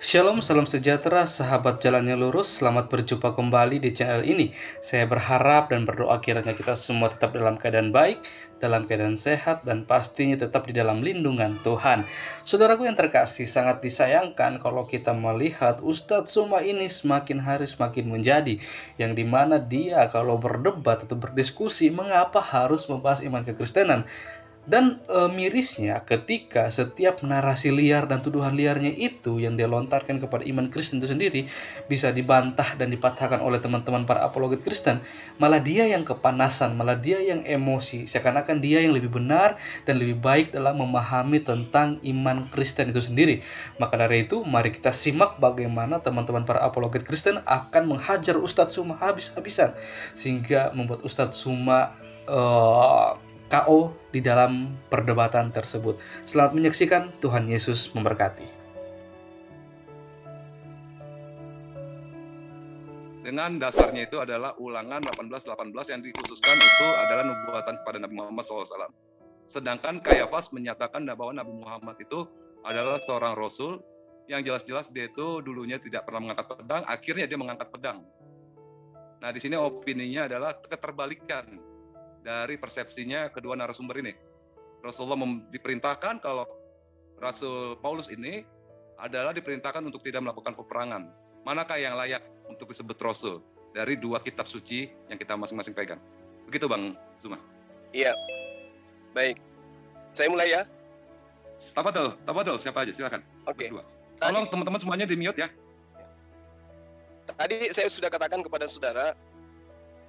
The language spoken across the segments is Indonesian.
Shalom, salam sejahtera, sahabat jalan yang lurus. Selamat berjumpa kembali di channel ini. Saya berharap dan berdoa kiranya kita semua tetap dalam keadaan baik, dalam keadaan sehat, dan pastinya tetap di dalam lindungan Tuhan. Saudaraku yang terkasih, sangat disayangkan kalau kita melihat Ustadz Suma ini semakin hari semakin menjadi, yang dimana dia kalau berdebat atau berdiskusi mengapa harus membahas iman kekristenan. Dan mirisnya ketika setiap narasi liar dan tuduhan liarnya itu yang dia lontarkan kepada iman Kristen itu sendiri bisa dibantah dan dipatahkan oleh teman-teman para apologet Kristen, malah dia yang kepanasan, malah dia yang emosi, seakan-akan dia yang lebih benar dan lebih baik dalam memahami tentang iman Kristen itu sendiri. Maka dari itu, mari kita simak bagaimana teman-teman para apologet Kristen akan menghajar Ustadz Suma habis-habisan, sehingga membuat Ustadz Suma KO di dalam perdebatan tersebut. Selamat menyaksikan, Tuhan Yesus memberkati. Dengan dasarnya itu adalah Ulangan 18:18 yang dikhususkan itu adalah nubuatan kepada Nabi Muhammad SAW. Sedangkan Kayafas menyatakan bahwa Nabi Muhammad itu adalah seorang rasul yang jelas-jelas dia itu dulunya tidak pernah mengangkat pedang, akhirnya dia mengangkat pedang. Nah, di sini opininya adalah keterbalikan dari persepsinya kedua narasumber ini. Rasulullah diperintahkan kalau Rasul Paulus ini adalah diperintahkan untuk tidak melakukan peperangan. Manakah yang layak untuk disebut Rasul dari dua kitab suci yang kita masing-masing pegang? Begitu Bang Zuma. Iya, baik. Saya mulai ya. Tafadhol, siapa aja, silakan. Oke. Tolong teman-teman semuanya di-mute ya. Tadi saya sudah katakan kepada saudara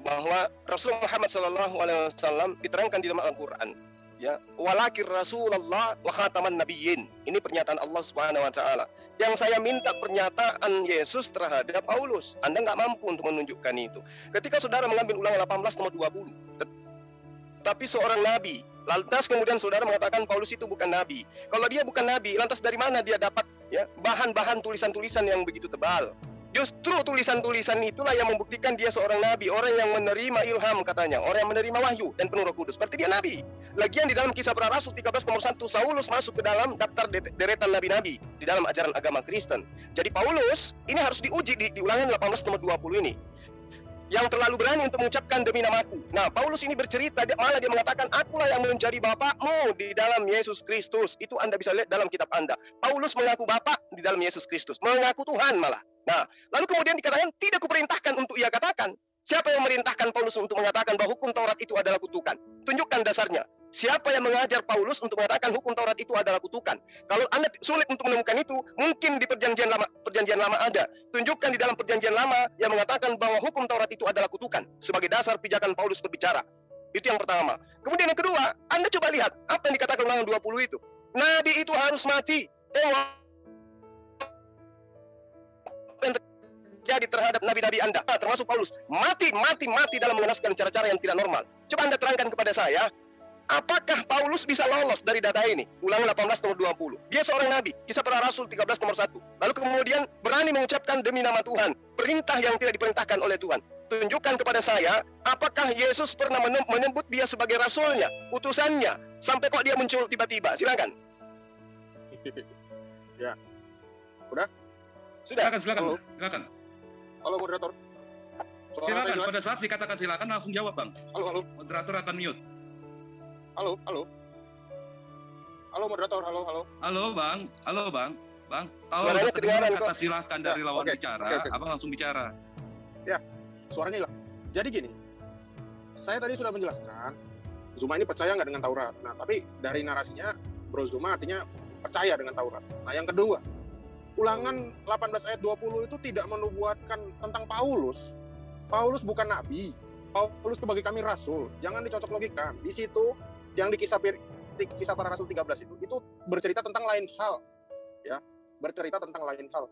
bahwa Rasulullah Muhammad SAW diterangkan di dalam Al-Quran, ya, walakir Rasulullah wa khataman nabiyyin. Ini pernyataan Allah Subhanahu wa taala. Yang saya minta pernyataan Yesus terhadap Paulus. Anda nggak mampu untuk menunjukkan itu. Ketika saudara mengambil Ulangan 18 nomor 20, tapi seorang nabi, lantas kemudian saudara mengatakan Paulus itu bukan nabi. Kalau dia bukan nabi, lantas dari mana dia dapat ya bahan-bahan tulisan-tulisan yang begitu tebal? Justru tulisan-tulisan itulah yang membuktikan dia seorang nabi, orang yang menerima ilham katanya, orang yang menerima wahyu dan penuh Roh Kudus. Berarti dia nabi. Lagian di dalam Kisah Para Rasul 13 nomor 1, Saulus masuk ke dalam daftar deretan nabi-nabi di dalam ajaran agama Kristen. Jadi Paulus ini harus diuji di Ulangan 18 nomor 20 ini. Yang terlalu berani untuk mengucapkan demi namaku. Nah, Paulus ini bercerita, malah dia mengatakan, akulah yang menjadi bapakmu di dalam Yesus Kristus. Itu Anda bisa lihat dalam kitab Anda. Paulus mengaku bapak di dalam Yesus Kristus. Mengaku Tuhan malah. Nah, lalu kemudian dikatakan, tidak kuperintahkan untuk ia katakan. Siapa yang merintahkan Paulus untuk mengatakan bahwa hukum Taurat itu adalah kutukan? Tunjukkan dasarnya. Siapa yang mengajar Paulus untuk mengatakan hukum Taurat itu adalah kutukan? Kalau Anda sulit untuk menemukan itu, mungkin di perjanjian lama ada. Tunjukkan di dalam perjanjian lama yang mengatakan bahwa hukum Taurat itu adalah kutukan sebagai dasar pijakan Paulus berbicara. Itu yang pertama. Kemudian yang kedua, Anda coba lihat apa yang dikatakan Ulangan 20 itu. Nabi itu harus mati. Tengok jadi terhadap nabi-nabi Anda, termasuk Paulus, mati dalam mengenaskan cara-cara yang tidak normal. Coba Anda terangkan kepada saya, apakah Paulus bisa lolos dari data ini? Ulangan 18 nomor 20. Dia seorang nabi, Kisah Para Rasul 13 nomor 1. Lalu kemudian berani mengucapkan demi nama Tuhan, perintah yang tidak diperintahkan oleh Tuhan. Tunjukkan kepada saya, apakah Yesus pernah menyebut dia sebagai rasulnya, utusannya, sampai kok dia muncul tiba-tiba? Silakan. Ya. Udah? Sudah. Silakan. Halo moderator. Silakan, pada saat dikatakan silakan langsung jawab, Bang. Halo. Moderator akan mute. Halo. Halo moderator, halo. Halo, Bang. Bang, kalau Suaranya kedengaran kata silakan dari lawan okay. bicara, Okay. Abang langsung bicara. Ya, suaranya hilang. Jadi gini, saya tadi sudah menjelaskan, Zuma ini percaya nggak dengan Taurat. Nah, tapi dari narasinya, Bro Zuma artinya percaya dengan Taurat. Nah, yang kedua, Ulangan 18 ayat 20 itu tidak menubuatkan tentang Paulus. Paulus bukan nabi. Paulus sebagai kami rasul. Jangan dicocok logikan. Di situ yang di kisah Para Rasul 13 itu bercerita tentang lain hal. Ya, bercerita tentang lain hal.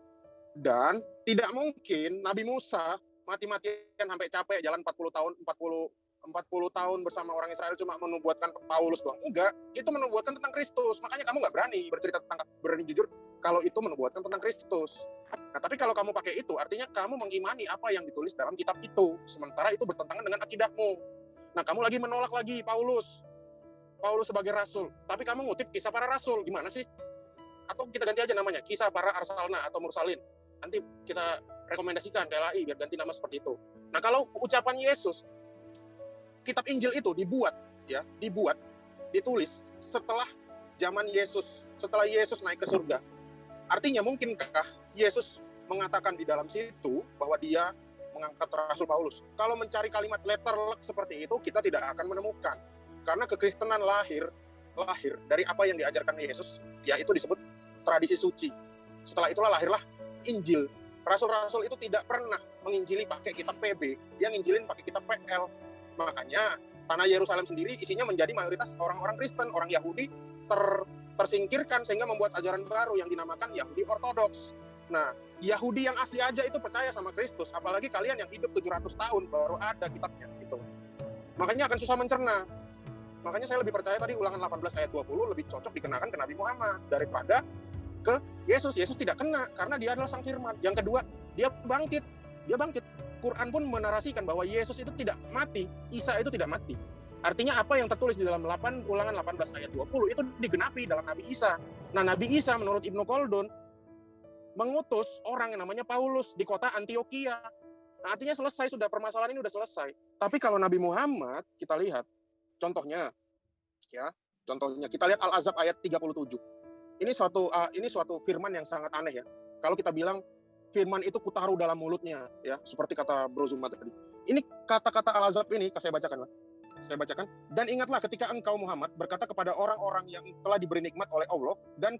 Dan tidak mungkin Nabi Musa mati-matian sampai capek jalan 40 tahun bersama orang Israel cuma menubuatkan Paulus doang. Enggak, itu menubuatkan tentang Kristus. Makanya kamu nggak berani bercerita tentang, berani jujur kalau itu menubuatkan tentang Kristus. Nah, tapi kalau kamu pakai itu, artinya kamu mengimani apa yang ditulis dalam kitab itu. Sementara itu bertentangan dengan akidahmu. Nah, kamu lagi menolak lagi Paulus sebagai rasul. Tapi kamu ngutip Kisah Para Rasul. Gimana sih? Atau kita ganti aja namanya, Kisah Para Arsalna atau Mursalin. Nanti kita rekomendasikan ke LAI biar ganti nama seperti itu. Nah, kalau ucapan Yesus, kitab Injil itu dibuat, ditulis setelah zaman Yesus, setelah Yesus naik ke surga. Artinya mungkinkah Yesus mengatakan di dalam situ bahwa dia mengangkat Rasul Paulus? Kalau mencari kalimat letterlek seperti itu, kita tidak akan menemukan. Karena kekristenan lahir dari apa yang diajarkan Yesus, yaitu disebut tradisi suci. Setelah itulah lahirlah Injil. Rasul-rasul itu tidak pernah menginjili pakai kitab PB, dia nginjilin pakai kitab PL. Makanya tanah Yerusalem sendiri isinya menjadi mayoritas orang-orang Kristen, orang Yahudi tersingkirkan sehingga membuat ajaran baru yang dinamakan Yahudi Ortodoks. Nah, Yahudi yang asli aja itu percaya sama Kristus, apalagi kalian yang hidup 700 tahun baru ada kitabnya gitu. Makanya akan susah mencerna. Makanya saya lebih percaya tadi Ulangan 18 ayat 20 lebih cocok dikenakan ke Nabi Muhammad daripada ke Yesus. Yesus tidak kena karena dia adalah Sang Firman. Yang kedua, dia bangkit. Quran pun menarasikan bahwa Yesus itu tidak mati, Isa itu tidak mati. Artinya apa yang tertulis di dalam Ulangan 18 ayat 20 itu digenapi dalam Nabi Isa. Nah, Nabi Isa menurut Ibnu Khaldun mengutus orang yang namanya Paulus di kota Antioquia. Nah, artinya selesai sudah, permasalahan ini sudah selesai. Tapi kalau Nabi Muhammad kita lihat contohnya kita lihat Al-Ahzab ayat 37. Ini suatu firman yang sangat aneh ya. Kalau kita bilang firman itu kutaruh dalam mulutnya ya, seperti kata Bro Zuma tadi. Ini kata-kata Al-Ahzab ini saya bacakan. Dan ingatlah ketika engkau Muhammad berkata kepada orang-orang yang telah diberi nikmat oleh Allah dan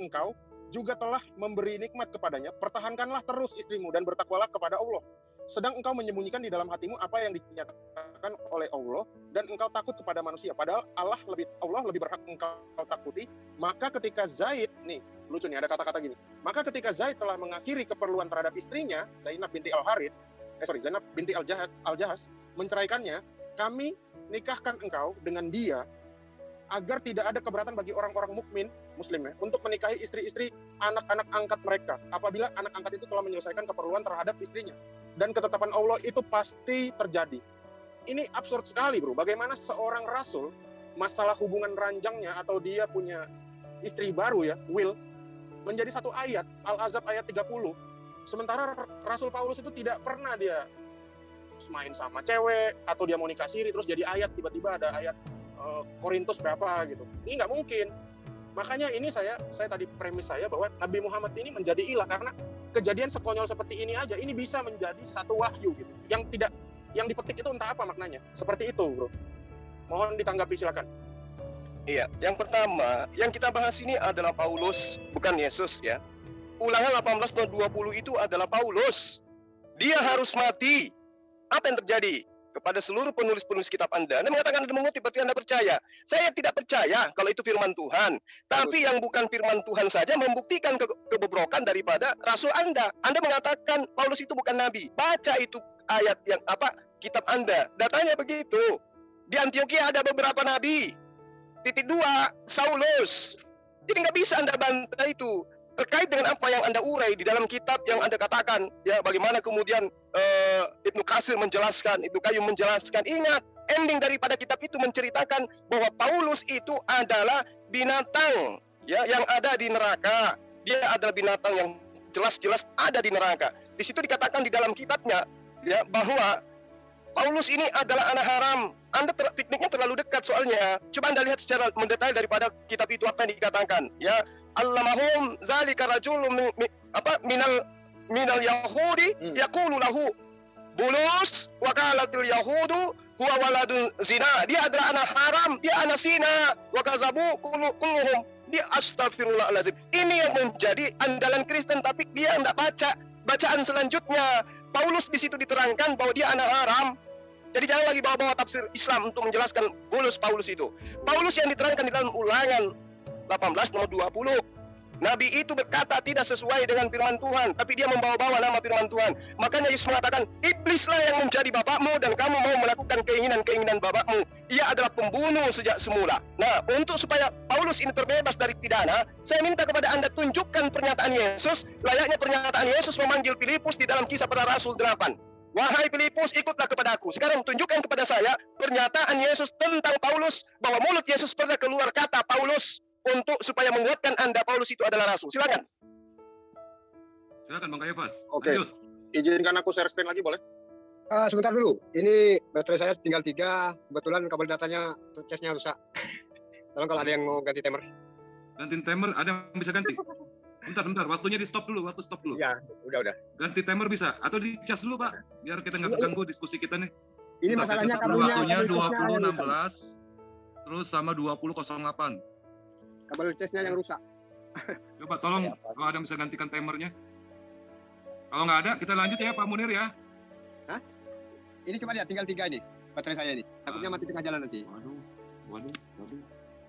engkau juga telah memberi nikmat kepadanya, pertahankanlah terus istrimu dan bertakwalah kepada Allah. Sedang engkau menyembunyikan di dalam hatimu apa yang dinyatakan oleh Allah dan engkau takut kepada manusia. Padahal Allah lebih berhak engkau takuti. Maka ketika Zaid, nih lucu nih ada kata-kata gini. Maka ketika Zaid telah mengakhiri keperluan terhadap istrinya, Zainab binti Al-Jahas, menceraikannya, kami nikahkan engkau dengan dia agar tidak ada keberatan bagi orang-orang mukmin muslim ya, untuk menikahi istri-istri anak-anak angkat mereka apabila anak angkat itu telah menyelesaikan keperluan terhadap istrinya, dan ketetapan Allah itu pasti terjadi. Ini absurd sekali bro, bagaimana seorang rasul masalah hubungan ranjangnya atau dia punya istri baru ya, will, menjadi satu ayat, Al-Ahzab ayat 30, sementara Rasul Paulus itu tidak pernah dia main sama cewek atau dia mau nikah siri terus jadi ayat, tiba-tiba ada ayat Korintus berapa gitu. Ini nggak mungkin. Makanya ini saya tadi premis saya bahwa Nabi Muhammad ini menjadi ilah karena kejadian sekonyol seperti ini aja ini bisa menjadi satu wahyu gitu. Yang dipetik itu entah apa maknanya. Seperti itu, bro. Mohon ditanggapi silakan. Iya, yang pertama yang kita bahas ini adalah Paulus, bukan Yesus ya. Ulangan 18:20 itu adalah Paulus. Dia harus mati. Apa yang terjadi kepada seluruh penulis-penulis kitab Anda? Anda mengatakan Anda mengutip, berarti Anda percaya. Saya tidak percaya kalau itu firman Tuhan. Tapi yang bukan firman Tuhan saja membuktikan kebobrokan daripada Rasul Anda. Anda mengatakan Paulus itu bukan Nabi. Baca itu ayat yang kitab Anda. Datanya begitu. Di Antioquia ada beberapa Nabi. Titik 2, Saulus. Jadi nggak bisa Anda bantah itu. Terkait dengan apa yang Anda urai di dalam kitab yang Anda katakan, ya bagaimana kemudian Ibnu Katsir menjelaskan, Ibnu Qayyim menjelaskan. Ingat, ending daripada kitab itu menceritakan bahwa Paulus itu adalah binatang ya yang ada di neraka. Dia adalah binatang yang jelas-jelas ada di neraka. Di situ dikatakan di dalam kitabnya ya bahwa Paulus ini adalah anak haram. Anda pikniknya terlalu dekat soalnya. Coba Anda lihat secara mendetail daripada kitab itu apa yang dikatakan ya. Allamahum zalika rajulun minal yahudi yaqulu lahu Bulus wa qalatil yahudu huwa waladun zina. Dia adalah anak haram, dia anak zina. Wa kazabu kulluhum. Dia astagfirullahalazim. Ini yang menjadi andalan Kristen, tapi dia tidak baca bacaan selanjutnya. Paulus di situ diterangkan bahwa dia anak haram. Jadi jangan lagi bawa-bawa tafsir Islam untuk menjelaskan Paulus itu. Paulus yang diterangkan di dalam Ulangan 18:20. Nabi itu berkata tidak sesuai dengan firman Tuhan, tapi dia membawa-bawa nama firman Tuhan. Makanya Yesus mengatakan, iblislah yang menjadi bapakmu dan kamu mau melakukan keinginan-keinginan bapakmu. Ia adalah pembunuh sejak semula. Nah, untuk supaya Paulus ini terbebas dari pidana, saya minta kepada Anda tunjukkan pernyataan Yesus, layaknya pernyataan Yesus memanggil Filipus di dalam Kisah Para Rasul 8. Wahai Filipus, ikutlah kepadaku. Sekarang tunjukkan kepada saya pernyataan Yesus tentang Paulus, bahwa mulut Yesus pernah keluar kata Paulus. untuk supaya menguatkan Anda Paulus itu adalah rasul. Silakan. Silakan Bang Kayafas. Oke. Lanjut. Izinkan aku share screen lagi, boleh? Sebentar dulu, ini baterai saya tinggal 3, kebetulan kabel datanya casnya rusak. Tolong kalau ada yang mau ganti timer. Ganti timer, ada yang bisa ganti? Sebentar, waktunya di stop dulu, waktu stop dulu. Ya, udah. Ganti timer bisa, atau di cas dulu Pak, biar kita nggak keganggu diskusi kita nih. Ini Bentar, masalahnya saya catat dulu waktunya kabelnya 20.16, terus sama 20.08. kabel casnya yang rusak. Coba tolong kalau ada yang bisa gantikan timernya. Kalau nggak ada, kita lanjut ya Pak Munir ya. Ini coba lihat, tinggal 3 ini baterai saya ini. Takutnya mati tengah jalan nanti.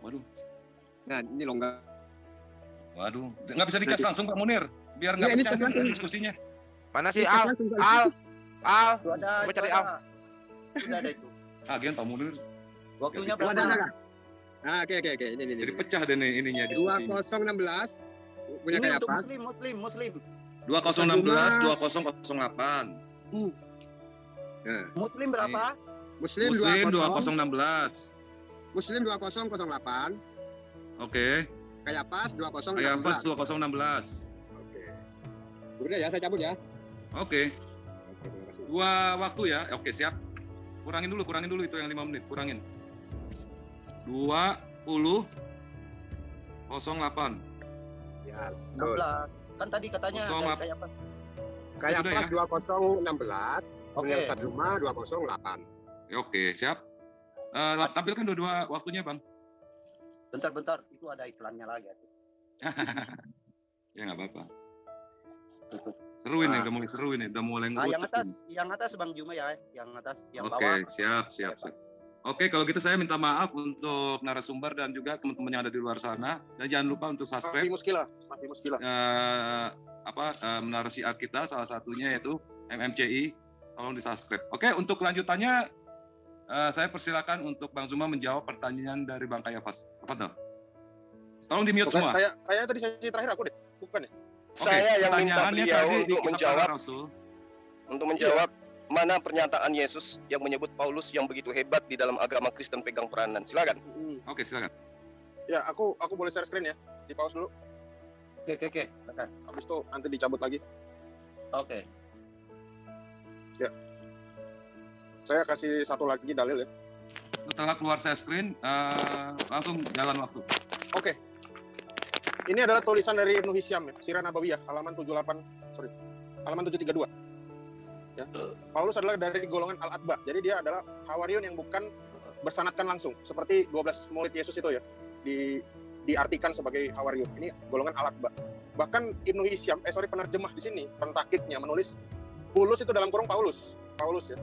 Waduh. Nah, ini longgar. Waduh, nggak bisa dicas langsung Pak Munir, biar nggak Iya, ini pecah cas langsung. diskusinya. Mana sih Ini cas Al? langsung, Al, Sudah coba cari Al. Sudah ada itu. Agen Pak Munir, Waktunya Ya, Oh, ada. berapa? Nah, oke. Ini. jadi pecah deh nih ininya diskusinya. 2016 punya Ini kayak untuk apa? Muslim. 2016, 2008. Nah, Muslim berapa? Muslim Muslim 20. 2016. Muslim 2008. Oke. Kayak pas 2016. Kayafas 2016. Oke. Udah ya, saya cabut ya. Oke. Oke, terima kasih. 2 waktu ya. Oke, siap. Kurangin dulu itu yang 5 menit. Kurangin. 20.08. Ya, betul. 16. Kan tadi katanya Kosong ada apa? kayak apa? Kayak Sudah pas ya? 2016. Oke. Punya Ustadz Juma 208. Oke, siap. Tampilkan dua waktunya, Bang. Bentar, itu ada iklannya lagi. Ya nggak apa-apa. Tutup. Seru ini, Nah. udah mulai seru ini, udah mulai Nah, ngucep ini. yang atas Bang Juma ya, yang atas, yang Oke, bawah. siap. Oke, kalau gitu saya minta maaf untuk narasumber dan juga teman-teman yang ada di luar sana. Dan jangan lupa untuk Mafi subscribe Muskila. Menara Syiar kita, salah satunya yaitu MMCI. Tolong di subscribe. Oke, untuk kelanjutannya saya persilakan untuk Bang Zuma menjawab pertanyaan dari Bang Kayafas. Tafadhol. Tolong di mute semua. Kayak tadi sesi terakhir aku deh, bukan ya? Saya yang minta pertanyaannya beliau tadi di untuk Kisah menjawab Para Rasul. mana pernyataan Yesus yang menyebut Paulus yang begitu hebat di dalam agama Kristen pegang peranan. Silakan. Oke, silakan. Ya, aku boleh share screen ya. Di pause dulu. Oke. Silakan. Habis itu nanti dicabut lagi. Oke. Saya kasih satu lagi dalil ya. Setelah keluar saya screen, langsung jalan waktu. Oke. Ini adalah tulisan dari Ibnu Hisyam ya, Sirah Nabawiyah, halaman 732. Ya. Paulus adalah dari golongan Al-Atba. Jadi dia adalah Hawariun yang bukan bersanadkan langsung, seperti 12 murid Yesus itu ya. Diartikan sebagai Hawariun. Ini golongan Al-Atba. Bahkan Ibnu Hisyam, penerjemah di sini, pentakiknya menulis Bulus itu dalam kurung Paulus ya.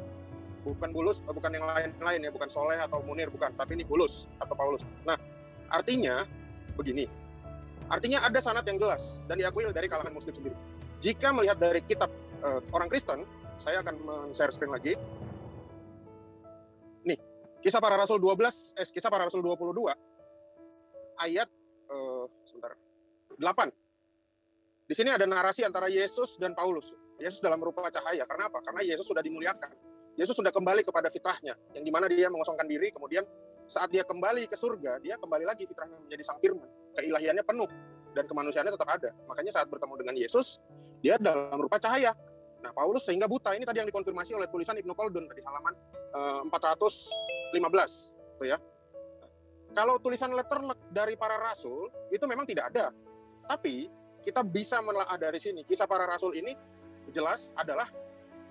Bukan Bulus, bukan yang lain-lain ya, bukan Soleh atau Munir, bukan, tapi ini Bulus atau Paulus. Nah, artinya begini. Artinya ada sanad yang jelas dan diakui dari kalangan muslim sendiri. Jika melihat dari kitab orang Kristen, saya akan men-share screen lagi. Nih, Kisah Para Rasul 22 ayat 8. Di sini ada narasi antara Yesus dan Paulus. Yesus dalam rupa cahaya. Karena apa? Karena Yesus sudah dimuliakan. Yesus sudah kembali kepada fitrahnya, yang dimana dia mengosongkan diri, kemudian saat dia kembali ke surga, dia kembali lagi fitrahnya menjadi sang firman. Keilahiannya penuh, dan kemanusiaannya tetap ada. Makanya saat bertemu dengan Yesus, dia dalam rupa cahaya. Nah, Paulus sehingga buta. Ini tadi yang dikonfirmasi oleh tulisan Ibnu Khaldun di halaman 415. Tuh ya. Kalau tulisan letterlek dari para rasul, itu memang tidak ada. Tapi, kita bisa menelaah dari sini. Kisah Para Rasul ini jelas adalah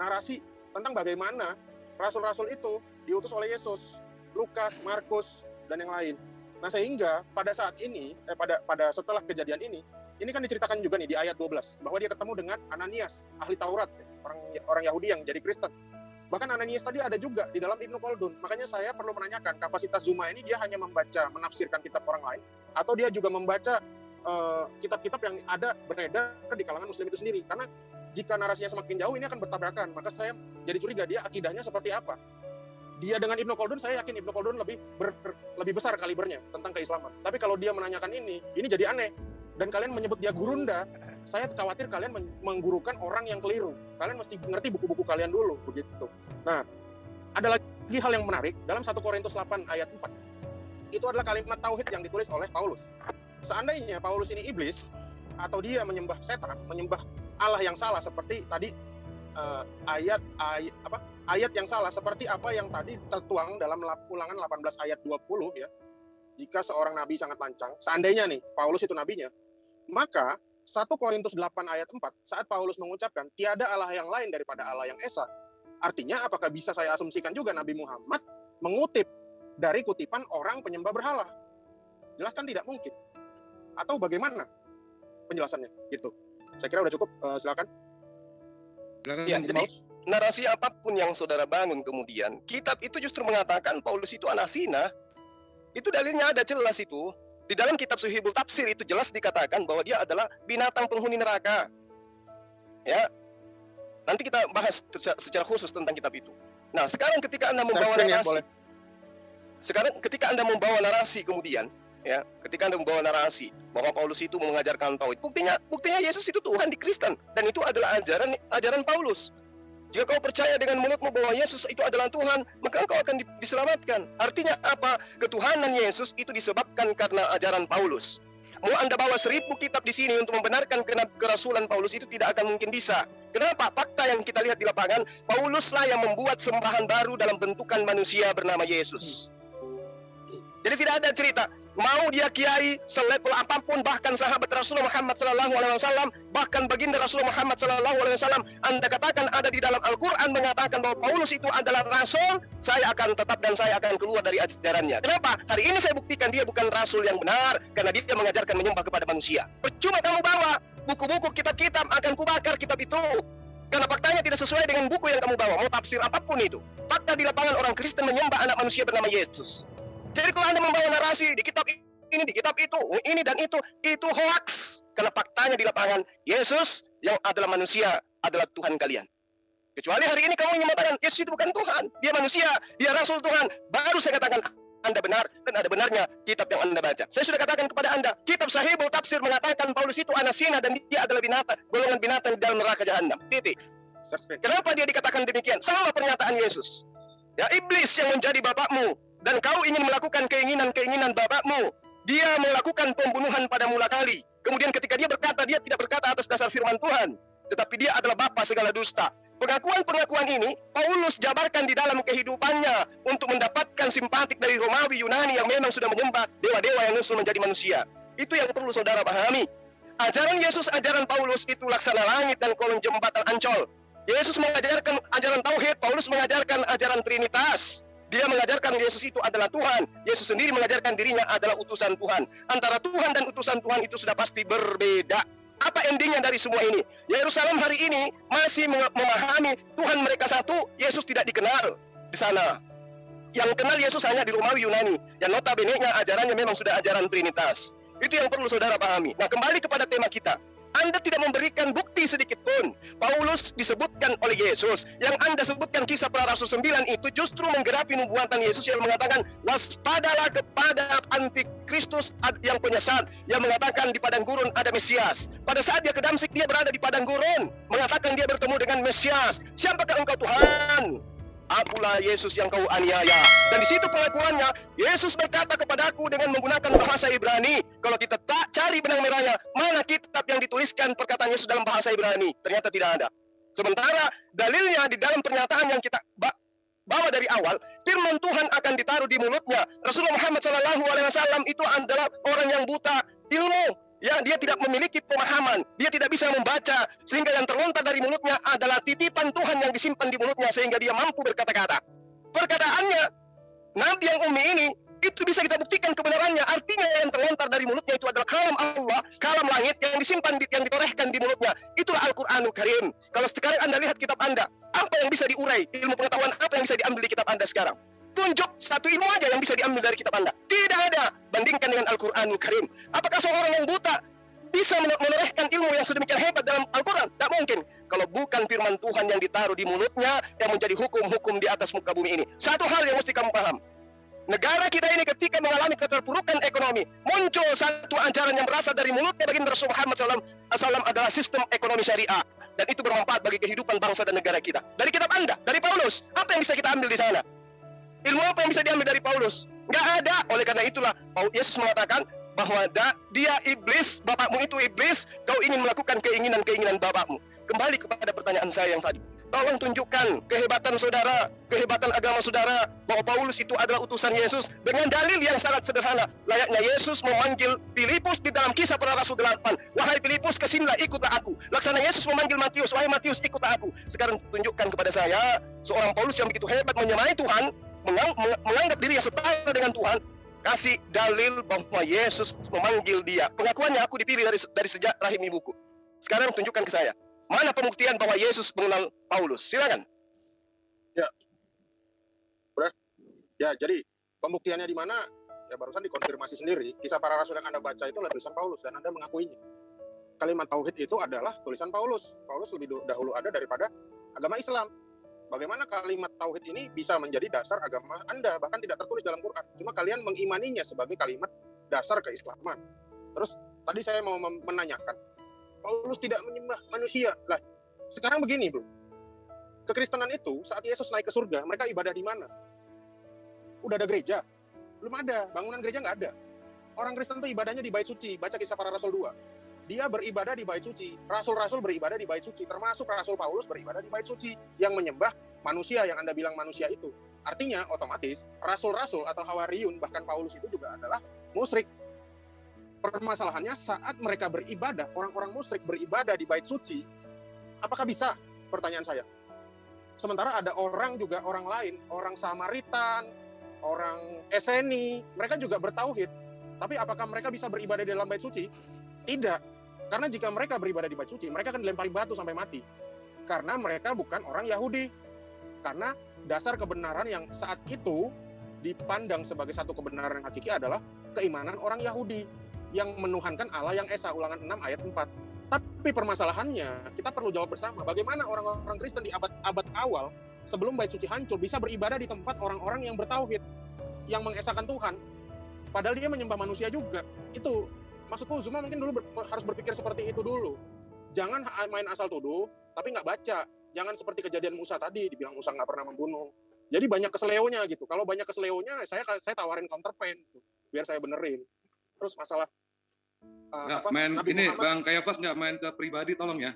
narasi tentang bagaimana rasul-rasul itu diutus oleh Yesus, Lukas, Markus, dan yang lain. Nah, sehingga pada saat ini, pada setelah kejadian ini kan diceritakan juga nih di ayat 12, bahwa dia ketemu dengan Ananias, ahli Taurat, orang Yahudi yang jadi Kristen. Bahkan Ananias tadi ada juga di dalam Ibnu Khaldun. Makanya saya perlu menanyakan, kapasitas Zuma ini dia hanya membaca, menafsirkan kitab orang lain, atau dia juga membaca kitab-kitab yang ada beredar di kalangan muslim itu sendiri. Karena jika narasinya semakin jauh, ini akan bertabrakan. Maka saya jadi curiga dia akidahnya seperti apa. Dia dengan Ibnu Khaldun, saya yakin Ibnu Khaldun lebih besar kalibernya tentang keislaman. Tapi kalau dia menanyakan ini jadi aneh. Dan kalian menyebut dia gurunda, saya khawatir kalian menggurukan orang yang keliru. Kalian mesti ngerti buku-buku kalian dulu, begitu. Nah, ada lagi hal yang menarik dalam 1 Korintus 8 ayat 4. Itu adalah kalimat tauhid yang ditulis oleh Paulus. seandainya Paulus ini iblis, atau dia menyembah setan, menyembah Allah yang salah seperti tadi ayat yang salah seperti apa yang tadi tertuang dalam Ulangan 18 ayat 20 ya. Jika seorang nabi sangat lancang, seandainya nih Paulus itu nabinya, maka 1 Korintus 8 ayat 4 saat Paulus mengucapkan tiada Allah yang lain daripada Allah yang esa. Artinya apakah bisa saya asumsikan juga Nabi Muhammad mengutip dari kutipan orang penyembah berhala? Jelas kan tidak mungkin. Atau bagaimana penjelasannya? Gitu. Saya kira udah cukup. Silakan. Ya, jadi narasi apapun yang saudara bangun kemudian, kitab itu justru mengatakan Paulus itu anak zina. Itu dalilnya ada jelas itu. Di dalam kitab Suhibul Tafsir itu jelas dikatakan bahwa dia adalah binatang penghuni neraka. Ya. Nanti kita bahas secara khusus tentang kitab itu. Nah, sekarang ketika Anda membawa narasi, kemudian, ya, ketika Anda membawa narasi bahwa Paulus itu mengajarkan tauhid, buktinya Yesus itu Tuhan di Kristen, dan itu adalah ajaran Paulus. Jika kau percaya dengan mulutmu bahwa Yesus itu adalah Tuhan, maka engkau akan diselamatkan. Artinya apa? Ketuhanan Yesus itu disebabkan karena ajaran Paulus. Mau Anda bawa 1000 kitab di sini untuk membenarkan kerasulan Paulus itu tidak akan mungkin bisa. Kenapa? Fakta yang kita lihat di lapangan, Pauluslah yang membuat sembahan baru dalam bentukan manusia bernama Yesus. Jadi tidak ada cerita mau dia kiai selevel apapun, bahkan sahabat Rasulullah Muhammad SAW, bahkan baginda Rasulullah Muhammad SAW, Anda katakan ada di dalam Al-Quran mengatakan bahwa Paulus itu adalah rasul, saya akan tetap dan saya akan keluar dari ajarannya. Kenapa? Hari ini saya buktikan dia bukan rasul yang benar, karena dia mengajarkan menyembah kepada manusia. Percuma kamu bawa buku-buku, kitab-kitab, akan kubakar kitab itu, karena faktanya tidak sesuai dengan buku yang kamu bawa, mau tafsir apapun itu. Fakta di lapangan orang Kristen menyembah anak manusia bernama Yesus. Jadi kalau Anda membawa narasi di kitab ini, di kitab itu, ini dan itu hoax. Karena faktanya di lapangan, Yesus yang adalah manusia adalah Tuhan kalian. Kecuali hari ini kamu ingin mengatakan, Yesus itu bukan Tuhan, dia manusia, dia Rasul Tuhan. Baru saya katakan, Anda benar, dan ada benarnya kitab yang Anda baca. Saya sudah katakan kepada Anda, kitab Sahihul Tafsir mengatakan Paulus itu anak zina dan dia adalah binatang, golongan binatang di dalam neraka jahanam. Titik. Kenapa dia dikatakan demikian? Sama pernyataan Yesus. Ya, iblis yang menjadi bapakmu, dan kau ingin melakukan keinginan bapakmu. Dia melakukan pembunuhan pada mula kali. Kemudian ketika dia berkata, dia tidak berkata atas dasar firman Tuhan, tetapi dia adalah bapa segala dusta. Pengakuan-pengakuan ini Paulus jabarkan di dalam kehidupannya untuk mendapatkan simpatik dari Romawi Yunani yang memang sudah menyembah dewa-dewa yang usul menjadi manusia. Itu yang perlu saudara pahami. Ajaran Yesus, ajaran Paulus itu laksana langit dan kolong jembatan Ancol. Yesus mengajarkan ajaran tauhid, Paulus mengajarkan ajaran Trinitas. Dia mengajarkan Yesus itu adalah Tuhan. Yesus sendiri mengajarkan dirinya adalah utusan Tuhan. Antara Tuhan dan utusan Tuhan itu sudah pasti berbeda. Apa endingnya dari semua ini? Yerusalem hari ini masih memahami Tuhan mereka satu, Yesus tidak dikenal di sana. Yang kenal Yesus hanya di Romawi Yunani. Yang notabene-nya ajarannya memang sudah ajaran Trinitas. Itu yang perlu saudara pahami. Nah, kembali kepada tema kita. Anda tidak memberikan bukti sedikit pun. Paulus disebutkan oleh Yesus. Yang Anda sebutkan kisah para rasul 9 itu justru menggenapi nubuatan Yesus yang mengatakan, waspadalah kepada antikristus yang penyesat, yang mengatakan di padang gurun ada Mesias. Pada saat dia ke Damsyik, dia berada di padang gurun, mengatakan dia bertemu dengan Mesias. Siapakah engkau Tuhan? Akulah Yesus yang kau aniaya. Dan di situ pengakuannya, Yesus berkata kepadaku dengan menggunakan bahasa Ibrani. Kalau kita tak cari benang merahnya, mana kitab yang dituliskan perkataan Yesus dalam bahasa Ibrani? Ternyata tidak ada. Sementara dalilnya di dalam pernyataan yang kita bawa dari awal, firman Tuhan akan ditaruh di mulutnya. Rasulullah Muhammad SAW itu adalah orang yang buta ilmu. Ya, dia tidak memiliki pemahaman, dia tidak bisa membaca, sehingga yang terlontar dari mulutnya adalah titipan Tuhan yang disimpan di mulutnya, sehingga dia mampu berkata-kata. Perkataannya, Nabi yang ummi ini, itu bisa kita buktikan kebenarannya. Artinya yang terlontar dari mulutnya itu adalah kalam Allah, kalam langit yang disimpan, yang ditorehkan di mulutnya. Itulah Al-Quranul Karim. Kalau sekarang Anda lihat kitab Anda, apa yang bisa diurai, ilmu pengetahuan apa yang bisa diambil di kitab Anda sekarang? Tunjuk satu ilmu aja yang bisa diambil dari kitab Anda. Tidak ada. Bandingkan dengan Al-Quranul Karim. Apakah seorang yang buta bisa menorehkan ilmu yang sedemikian hebat dalam Al-Quran? Tidak mungkin. Kalau bukan firman Tuhan yang ditaruh di mulutnya, yang menjadi hukum-hukum di atas muka bumi ini. Satu hal yang mesti kamu paham. Negara kita ini ketika mengalami keterpurukan ekonomi, muncul satu ajaran yang berasal dari mulutnya baginda Rasulullah Muhammad SAW adalah sistem ekonomi syariah. Dan itu bermanfaat bagi kehidupan bangsa dan negara kita. Dari kitab Anda, dari Paulus, apa yang bisa kita ambil di sana? Ilmu apa yang bisa diambil dari Paulus? Nggak ada. Oleh karena itulah Yesus mengatakan bahwa dia iblis, bapakmu itu iblis, kau ingin melakukan keinginan-keinginan bapakmu. Kembali kepada pertanyaan saya yang tadi. Tolong tunjukkan kehebatan saudara, kehebatan agama saudara, bahwa Paulus itu adalah utusan Yesus dengan dalil yang sangat sederhana. Layaknya Yesus memanggil Filipus di dalam Kisah Para Rasul 8. Wahai Filipus, kesinilah, ikutlah aku. Laksana Yesus memanggil Matius, wahai Matius, ikutlah aku. Sekarang tunjukkan kepada saya, seorang Paulus yang begitu hebat menyamai Tuhan, menganggap diri yang setara dengan Tuhan, kasih dalil bahwa Yesus memanggil dia. Pengakuannya, aku dipilih dari sejak rahim ibuku. Sekarang tunjukkan ke saya, mana pembuktian bahwa Yesus mengenal Paulus? Silakan. Ya, jadi pembuktiannya di mana? Ya barusan dikonfirmasi sendiri. Kisah Para Rasul yang Anda baca itu adalah tulisan Paulus dan Anda mengakuinya. Kalimat tauhid itu adalah tulisan Paulus. Paulus lebih dahulu ada daripada agama Islam. Bagaimana kalimat tauhid ini bisa menjadi dasar agama Anda, bahkan tidak tertulis dalam Quran. Cuma kalian mengimaninya sebagai kalimat dasar keislaman. Terus tadi saya mau menanyakan, Paulus tidak menyembah manusia. Lah, sekarang begini, Bro. Kekristenan itu saat Yesus naik ke surga, mereka ibadah di mana? Udah ada gereja? Belum ada. Bangunan gereja nggak ada. Orang Kristen itu ibadahnya di Bait Suci. Baca Kisah Para Rasul 2. Dia beribadah di Bait Suci. Rasul-rasul beribadah di Bait Suci. Termasuk Rasul Paulus beribadah di Bait Suci. Yang menyembah manusia yang Anda bilang manusia itu. Artinya otomatis rasul-rasul atau hawariun, bahkan Paulus itu juga adalah musyrik. Permasalahannya saat mereka beribadah, orang-orang musyrik beribadah di Bait Suci, apakah bisa? Pertanyaan saya. Sementara ada orang juga, orang lain, orang Samaritan, orang Eseni, mereka juga bertauhid. Tapi apakah mereka bisa beribadah di dalam Bait Suci? Tidak. Karena jika mereka beribadah di Bait Suci, mereka akan dilempari batu sampai mati. Karena mereka bukan orang Yahudi. Karena dasar kebenaran yang saat itu dipandang sebagai satu kebenaran yang hakiki adalah keimanan orang Yahudi yang menuhankan Allah yang Esa, Ulangan 6 ayat 4. Tapi permasalahannya, kita perlu jawab bersama, bagaimana orang-orang Kristen di abad awal sebelum Bait Suci hancur bisa beribadah di tempat orang-orang yang bertauhid, yang mengesahkan Tuhan, padahal dia menyembah manusia juga. Itu maksudku, Zuma mungkin dulu harus berpikir seperti itu dulu. Jangan main asal tuduh, tapi nggak baca. Jangan seperti kejadian Musa tadi, dibilang Musa nggak pernah membunuh. Jadi banyak keseleonya gitu. Kalau banyak keseleonya, saya tawarin counterpoint, gitu, biar saya benerin. Terus masalah nggak main Nabi ini Muhammad, Bang Kayafas nggak main ke pribadi, tolong ya.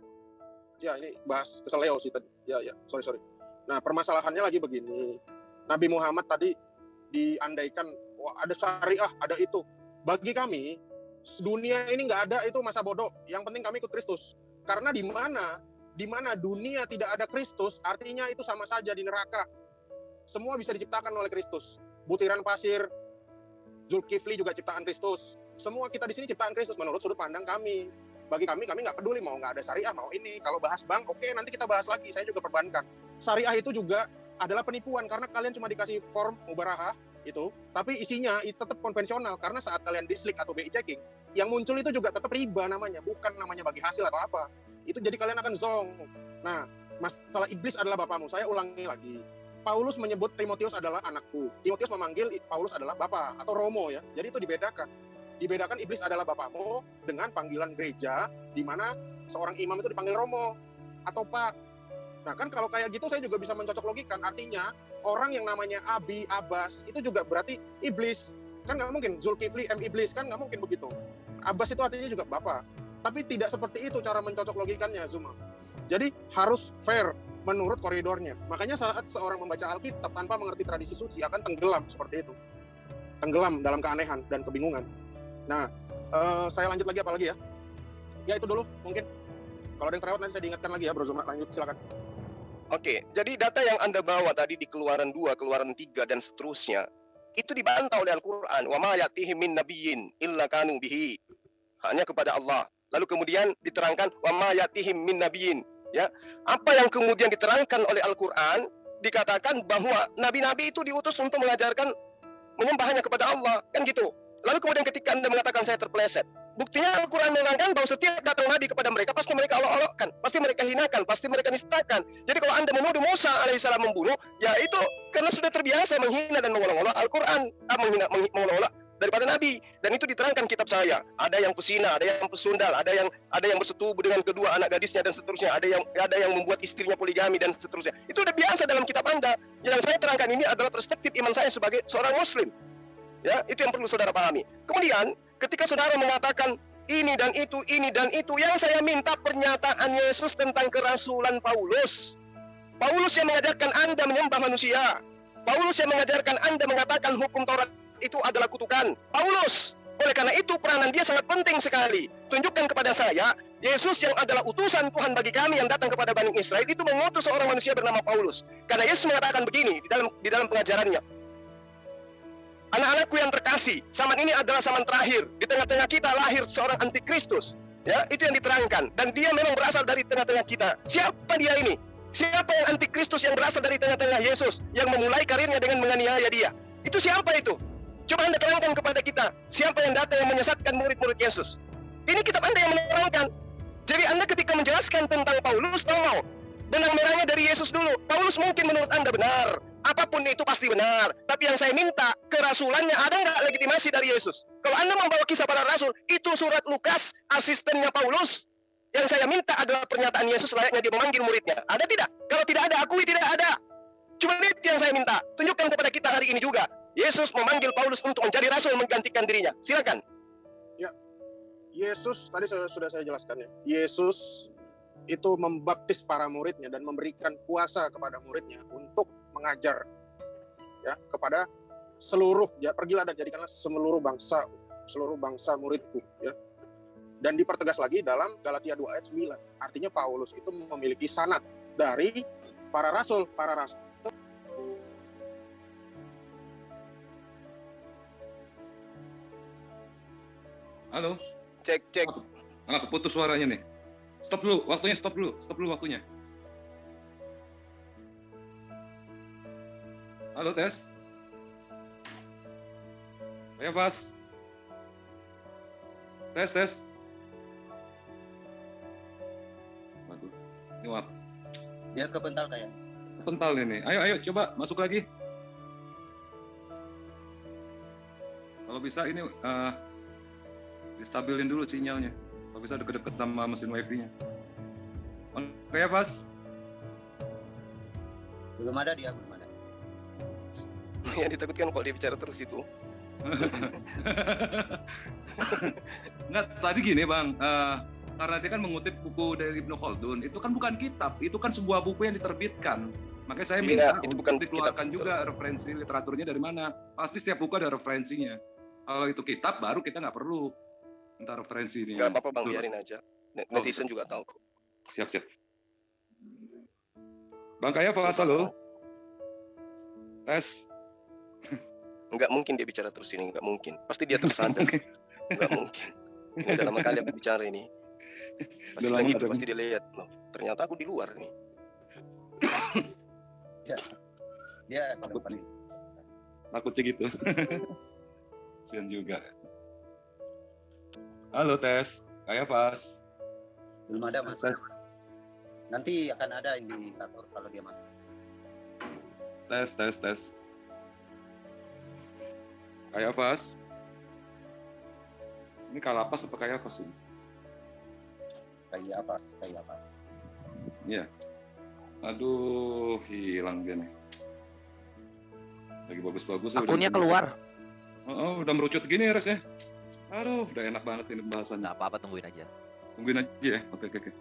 Ya ini bahas keseleo sih tadi. Ya sorry. Nah permasalahannya lagi begini. Nabi Muhammad tadi diandaikan wah, ada syariah, ada itu. Bagi kami dunia ini nggak ada, itu masa bodoh. Yang penting kami ikut Kristus. Karena di mana dunia tidak ada Kristus, artinya itu sama saja di neraka. Semua bisa diciptakan oleh Kristus. Butiran pasir, Zulkifli juga ciptaan Kristus. Semua kita di sini ciptaan Kristus menurut sudut pandang kami. Bagi kami nggak peduli mau nggak ada syariah, mau ini. Kalau bahas bank, oke, nanti kita bahas lagi. Saya juga perbankan. Syariah itu juga adalah penipuan karena kalian cuma dikasih form mubarahah itu, tapi isinya itu tetap konvensional karena saat kalian dislik atau BI checking, yang muncul itu juga tetap riba namanya, bukan namanya bagi hasil atau apa. Itu jadi kalian akan zong. Nah, masalah iblis adalah bapamu. Saya ulangi lagi. Paulus menyebut Timotius adalah anakku. Timotius memanggil Paulus adalah bapak atau romo ya. Jadi itu dibedakan. Dibedakan iblis adalah bapamu dengan panggilan gereja di mana seorang imam itu dipanggil romo atau pak. Nah kan kalau kayak gitu saya juga bisa mencocok logikan. Artinya orang yang namanya Abi, Abbas itu juga berarti iblis. Kan nggak mungkin Zulkifli iblis, kan nggak mungkin begitu. Abbas itu artinya juga bapak. Tapi tidak seperti itu cara mencocok logikannya, Zuma. Jadi harus fair menurut koridornya. Makanya saat seorang membaca Alkitab tanpa mengerti tradisi suci akan tenggelam seperti itu. Tenggelam dalam keanehan dan kebingungan. Nah, saya lanjut lagi apa lagi ya? Ya itu dulu mungkin. Kalau ada yang terlewat nanti saya diingatkan lagi ya, Bro Zuma. Lanjut, silakan. Oke, jadi data yang Anda bawa tadi di Keluaran 2, Keluaran 3 dan seterusnya, itu dibantah oleh Al-Qur'an. Wa ma ya'tihim min nabiyyin illa kanu bihi. Hanya kepada Allah. Lalu kemudian diterangkan wa ma ya'tihim min nabiyyin, ya. Apa yang kemudian diterangkan oleh Al-Qur'an dikatakan bahwa nabi-nabi itu diutus untuk mengajarkan menyembah hanya kepada Allah, kan gitu. Lalu kemudian ketika Anda mengatakan saya terpeleset, buktinya Al-Quran menerangkan bahwa setiap datang nabi kepada mereka pasti mereka olok-olokkan, pasti mereka hinakan, pasti mereka nistakan. Jadi kalau Anda menuduh Musa alaihissalam membunuh, ya itu karena sudah terbiasa menghina dan mengolok-olok Al-Quran, mengolok-olok daripada nabi. Dan itu diterangkan kitab saya. Ada yang pesina, ada yang pesundal, ada yang bersetubuh dengan kedua anak gadisnya dan seterusnya, ada yang membuat istrinya poligami dan seterusnya. Itu udah biasa dalam kitab Anda. Yang saya terangkan ini adalah perspektif iman saya sebagai seorang muslim. Ya, itu yang perlu saudara pahami. Kemudian, ketika saudara mengatakan ini dan itu, yang saya minta pernyataan Yesus tentang kerasulan Paulus. Paulus yang mengajarkan Anda menyembah manusia. Paulus yang mengajarkan Anda mengatakan hukum Taurat itu adalah kutukan. Paulus. Oleh karena itu peranan dia sangat penting sekali. Tunjukkan kepada saya, Yesus yang adalah utusan Tuhan bagi kami yang datang kepada Bani Israel itu mengutus seorang manusia bernama Paulus. Karena Yesus mengatakan begini di dalam pengajarannya. Anak-anakku yang terkasih, zaman ini adalah zaman terakhir. Di tengah-tengah kita lahir seorang antikristus. Ya, itu yang diterangkan. Dan dia memang berasal dari tengah-tengah kita. Siapa dia ini? Siapa yang antikristus yang berasal dari tengah-tengah Yesus, yang memulai karirnya dengan menganiaya dia? Itu siapa itu? Coba Anda terangkan kepada kita, siapa yang datang yang menyesatkan murid-murid Yesus? Ini kitab Anda yang menerangkan. Jadi Anda ketika menjelaskan tentang Paulus, tolong benang merahnya dari Yesus dulu. Paulus mungkin menurut Anda benar, apapun itu pasti benar. Tapi yang saya minta, kerasulannya ada nggak legitimasi dari Yesus? Kalau Anda membawa kisah para rasul, itu surat Lukas, asistennya Paulus. Yang saya minta adalah pernyataan Yesus layaknya dia memanggil muridnya. Ada tidak? Kalau tidak ada, akui tidak ada. Cuma itu yang saya minta. Tunjukkan kepada kita hari ini juga. Yesus memanggil Paulus untuk menjadi rasul menggantikan dirinya. Silakan. Ya, Yesus tadi sudah saya jelaskan ya. Yesus itu membaptis para muridnya dan memberikan kuasa kepada muridnya untuk mengajar ya kepada seluruh, ya pergilah dan jadikanlah seluruh bangsa muridku ya. Dan dipertegas lagi dalam Galatia 2 ayat 9. Artinya Paulus itu memiliki sanad dari para rasul. Halo? Cek. Keputus suaranya nih. Stop dulu waktunya. Halo, tes. Ayo, pas. Tes. Waduh, ini Dia kebental kayak. Kepental ini. Ayo, coba masuk lagi. Kalau bisa ini distabilin dulu sinyalnya. Kalau bisa deket-deket sama mesin wifi-nya. Oke ya, Pas? Belum ada. Yang ditakutkan kalau dia bicara terus itu. Nggak, tadi gini Bang, karena dia kan mengutip buku dari Ibnu Khaldun, itu kan bukan kitab, itu kan sebuah buku yang diterbitkan. Makanya saya minta itu untuk bukan dikeluarkan kitab. juga referensi literaturnya dari mana. Pasti setiap buku ada referensinya. Kalau itu kitab, baru kita nggak perlu minta referensi ini. Nggak apa-apa Bang, biarin aja. Netizen juga tahu. Siap. Bang Kaya, halo. Tes. Nggak mungkin dia bicara terus ini, nggak mungkin. Pasti dia tersadar. Nggak mungkin. Ini udah lama kali aku bicara ini. Pasti bilang gitu, pasti dia lihat. Loh, ternyata aku di luar nih. Dia Takutnya gitu. Kasian juga. Halo, tes. Kayak pas. belum ada Mas. Tes. Nanti akan ada indikator kalau dia masuk. Tes. Kayak pas. Ini Kalapas apa kayak pas ini? Kayak pas. Iya. Aduh, hilang dia nih. Lagi bagus-bagus. Akunnya keluar. Udah merucut gini rasanya. Aduh, udah enak banget ini pembahasannya. Nggak apa-apa, tungguin aja. Tungguin aja ya. Oke.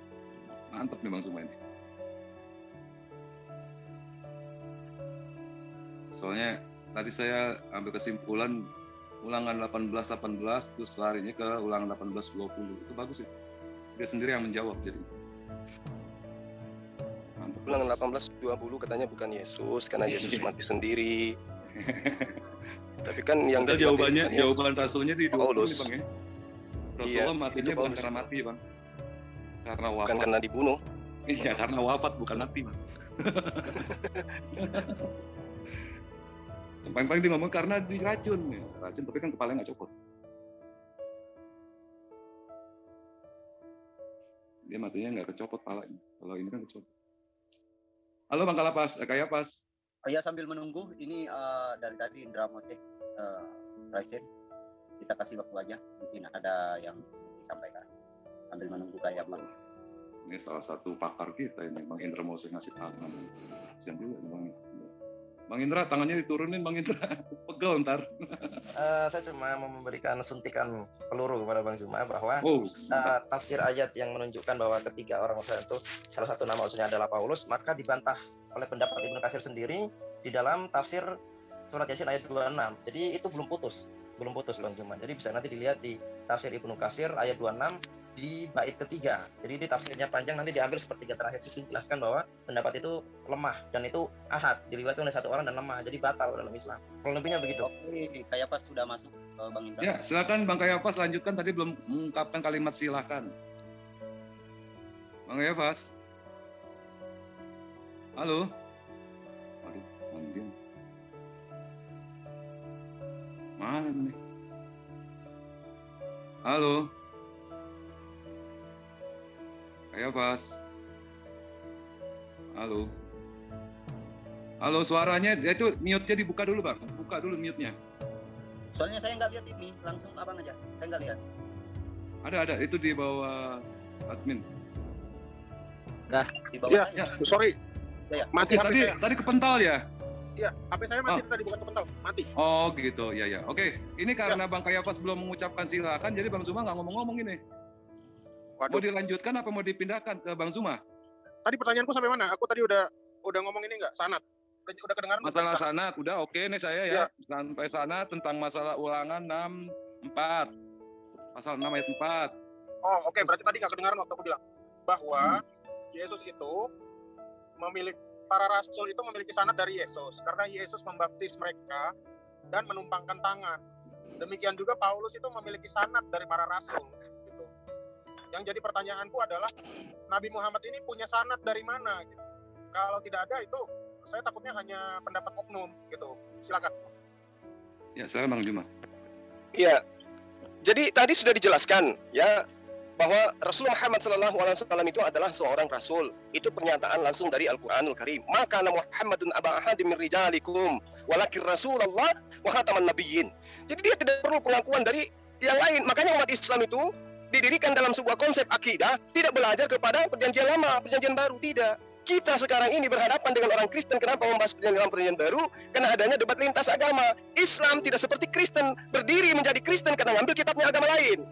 Mantap nih Bang Suma ini. Soalnya tadi saya ambil kesimpulan ulangan 18 terus larinya ke ulangan 18-20. Itu bagus sih. Dia sendiri yang menjawab jadi. Mantap. Ulangan 18-20 katanya bukan Yesus, karena Yesus mati sendiri. Tapi kan yang jawaban rasulnya di 20 Paulus. nih Bang ya. Rasulullah matinya bukan karena mati Bang. Karena wafat. Bukan karena dibunuh. Iya, karena wafat bukan mati Bang. Paling-paling dia ngomong karena diracun. Ya. Racun tapi kan kepalanya nggak copot. Dia matinya nggak kecopot palanya. Kalau ini kan kecopot. Halo Bang Kalapas, kayak pas. Ya sambil menunggu ini dari tadi Indra Mose Raisen, kita kasih waktu aja, mungkin ada yang disampaikan sambil menunggu kayak Bang. Ini salah satu pakar kita ini Bang Indra Mose ngasih tahu. Sian juga Bang. Bang Indra, tangannya diturunin Bang Indra. Pegel ntar. Saya cuma mau memberikan suntikan peluru kepada Bang Zuma bahwa Oh, tafsir ayat yang menunjukkan bahwa ketiga orang maksudnya itu salah satu nama maksudnya adalah Paulus, maka dibantah oleh pendapat Ibnu Katsir sendiri di dalam tafsir surat Yasin ayat 26. Jadi itu belum putus Bang Zuma. Jadi bisa nanti dilihat di tafsir Ibnu Katsir ayat 26 di bait ketiga. Jadi di tafsirnya panjang, nanti diambil sepertiga terakhir itu dijelaskan bahwa pendapat itu lemah dan itu ahad, diriwayatkan oleh satu orang dan lemah, jadi batal dalam Islam. Kalau lebihnya begitu. Oke, Kayapas sudah masuk, Bang Indra. ya silakan Bang Kayapas lanjutkan, tadi belum mengungkapkan kalimat silakan. Bang Kayapas. Halo. Aduh, manggil. Mana nih? Halo. Kayapas. Halo. Halo, suaranya itu mute-nya dibuka dulu, Bang. Buka dulu mute-nya. Soalnya saya nggak lihat ini, langsung abang aja. Saya nggak lihat. Ada, itu di bawah admin. Di bawah Ya, saya. sorry. Ya. Mati HP Tadi saya. tadi kepental ya? Iya, HP saya mati tadi, bukan kepental. Mati. Oh gitu, ya. Oke, ini karena Bang Kayapas belum mengucapkan silakan, jadi Bang Zuma nggak ngomong-ngomong ini. Mau Waduh. dilanjutkan apa mau dipindahkan ke Bang Zuma? Tadi pertanyaanku sampai mana? Aku tadi udah ngomong ini nggak? Sanad. Udah kedengaran? Masalah sanad, udah oke nih saya ya. Sampai sana tentang masalah ulangan 6:4. Pasal 6 ayat 4. Oh, oke. Berarti tadi nggak kedengaran waktu aku bilang bahwa Yesus itu para rasul itu memiliki sanad dari Yesus karena Yesus membaptis mereka dan menumpangkan tangan. Demikian juga Paulus itu memiliki sanad dari para rasul. Gitu. Yang jadi pertanyaanku adalah Nabi Muhammad ini punya sanad dari mana? Gitu. Kalau tidak ada itu saya takutnya hanya pendapat oknum gitu. Silakan. Ya, silakan Bang Zuma. Iya. Jadi tadi sudah dijelaskan ya bahwa Rasulullah Muhammad SAW itu adalah seorang rasul. Itu pernyataan langsung dari Al-Qur'anul Karim. Maka Muhammadun aba ahadim min rijalikum walakin Rasulullah wa khataman nabiyyin. Jadi dia tidak perlu pengakuan dari yang lain. Makanya umat Islam itu didirikan dalam sebuah konsep akidah, tidak belajar kepada perjanjian lama, perjanjian baru, tidak. Kita sekarang ini berhadapan dengan orang Kristen. Kenapa membahas perjanjian baru? Karena adanya debat lintas agama. Islam tidak seperti Kristen, berdiri menjadi Kristen karena ngambil kitabnya agama lain.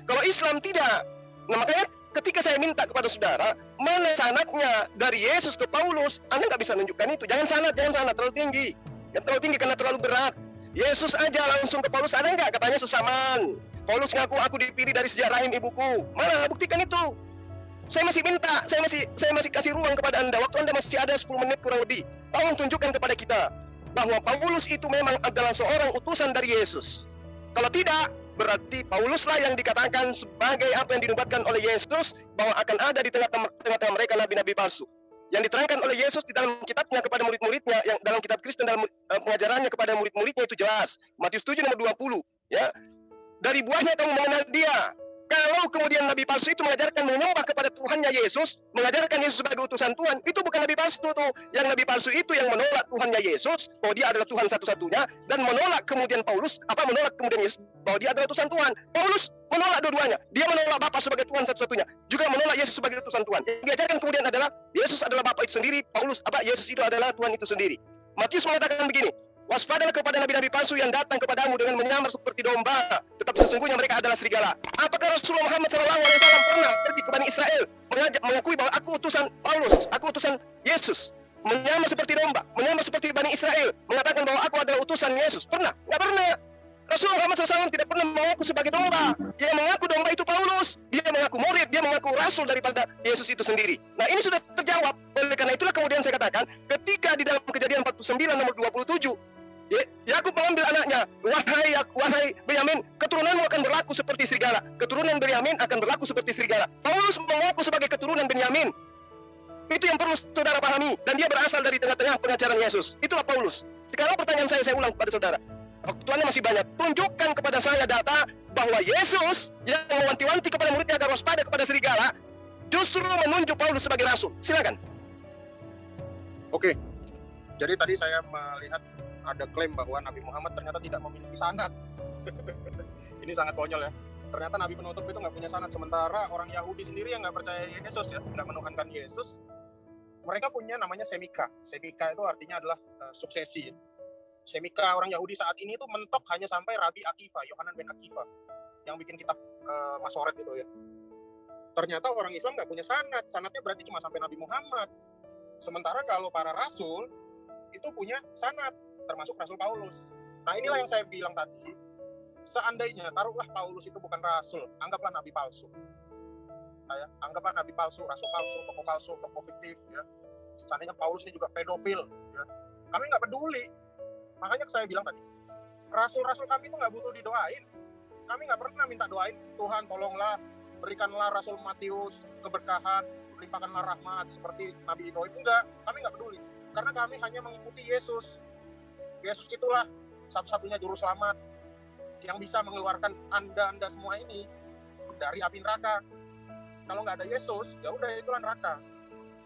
Kalau Islam tidak. Nah makanya ketika saya minta kepada saudara, mana sanadnya dari Yesus ke Paulus, Anda nggak bisa menunjukkan itu. Jangan sanad terlalu tinggi. Yang terlalu tinggi karena terlalu berat. Yesus aja langsung ke Paulus, ada nggak? Katanya sesamaan. Paulus ngaku aku dipilih dari sejak rahim ibuku. Mana? Buktikan itu. Saya masih minta, saya masih kasih ruang kepada Anda. Waktu Anda masih ada 10 menit kurang lebih. Tolong tunjukkan kepada kita bahwa Paulus itu memang adalah seorang utusan dari Yesus. Kalau tidak, berarti Pauluslah yang dikatakan sebagai apa yang dinubuatkan oleh Yesus bahwa akan ada di tengah-tengah mereka nabi-nabi palsu. Yang diterangkan oleh Yesus di dalam kitabnya kepada murid-muridnya, yang dalam kitab Kristen dalam pengajarannya kepada murid-muridnya itu jelas. Matius 7 nomor 20, ya. Dari buahnya kamu mengenal dia. Kalau kemudian nabi palsu itu mengajarkan menyembah kepada Tuhannya Yesus, mengajarkan Yesus sebagai utusan Tuhan, itu bukan nabi palsu tuh. Yang nabi palsu itu yang menolak Tuhannya Yesus, bahwa dia adalah Tuhan satu-satunya, dan menolak kemudian menolak kemudian Yesus, bahwa dia adalah utusan Tuhan. Paulus menolak dua-duanya. Dia menolak Bapa sebagai Tuhan satu-satunya, juga menolak Yesus sebagai utusan Tuhan. Yang diajarkan kemudian adalah Yesus adalah Bapa itu sendiri, Yesus itu adalah Tuhan itu sendiri. Matius mengatakan begini, waspadalah kepada nabi-nabi palsu yang datang kepadamu dengan menyamar seperti domba, tetapi sesungguhnya mereka adalah serigala. Apakah Rasulullah Muhammad SAW pernah pergi ke Bani Israel mengakui bahwa aku utusan Paulus, aku utusan Yesus, menyamar seperti domba, menyamar seperti Bani Israel, mengatakan bahwa aku adalah utusan Yesus? Pernah? Nggak pernah. Rasulullah Muhammad SAW tidak pernah mengaku sebagai domba. Dia mengaku domba itu Paulus. Dia mengaku murid, dia mengaku rasul daripada Yesus itu sendiri. Nah ini sudah terjawab. Oleh karena itulah kemudian saya katakan, ketika di dalam Kejadian 49 nomor 27, Yakub mengambil anaknya, wahai Benyamin, keturunanmu akan berlaku seperti serigala. Keturunan Benyamin akan berlaku seperti serigala. Paulus mengaku sebagai keturunan Benyamin. Itu yang perlu saudara pahami. Dan dia berasal dari tengah-tengah pengajaran Yesus. Itulah Paulus. Sekarang pertanyaan saya ulang kepada saudara. Waktunya masih banyak. Tunjukkan kepada saya data bahwa Yesus yang mewanti-wanti kepada muridnya agar waspada kepada serigala, justru menunjuk Paulus sebagai rasul. Silakan. Oke. Jadi tadi saya melihat ada klaim bahwa Nabi Muhammad ternyata tidak memiliki sanad. Ini sangat konyol ya. Ternyata Nabi penutup itu nggak punya sanad. Sementara orang Yahudi sendiri yang nggak percaya Yesus ya, nggak menuhankan Yesus, mereka punya namanya semika. Semika itu artinya adalah suksesi. Semika orang Yahudi saat ini itu mentok hanya sampai Rabi Akiva, Yohanan bin Akiva, yang bikin kitab Masoret itu ya. Ternyata orang Islam nggak punya sanad. Sanadnya berarti cuma sampai Nabi Muhammad. Sementara kalau para rasul itu punya sanad, termasuk Rasul Paulus. Nah inilah yang saya bilang tadi. Seandainya taruhlah Paulus itu bukan rasul, anggaplah nabi palsu. Ya, anggaplah nabi palsu, rasul palsu, tokoh fiktif. Ya. Seandainya Paulus ini juga pedofil. Ya. Kami nggak peduli. Makanya saya bilang tadi, rasul-rasul kami itu nggak butuh didoain. Kami nggak pernah minta doain, Tuhan tolonglah, berikanlah Rasul Matius keberkahan, limpahkanlah rahmat seperti Nabi Ibrahim. Enggak, kami nggak peduli. Karena kami hanya mengikuti Yesus. Yesus itulah satu-satunya juru selamat yang bisa mengeluarkan anda semua ini dari api neraka. Kalau nggak ada Yesus, ya udah itulah neraka.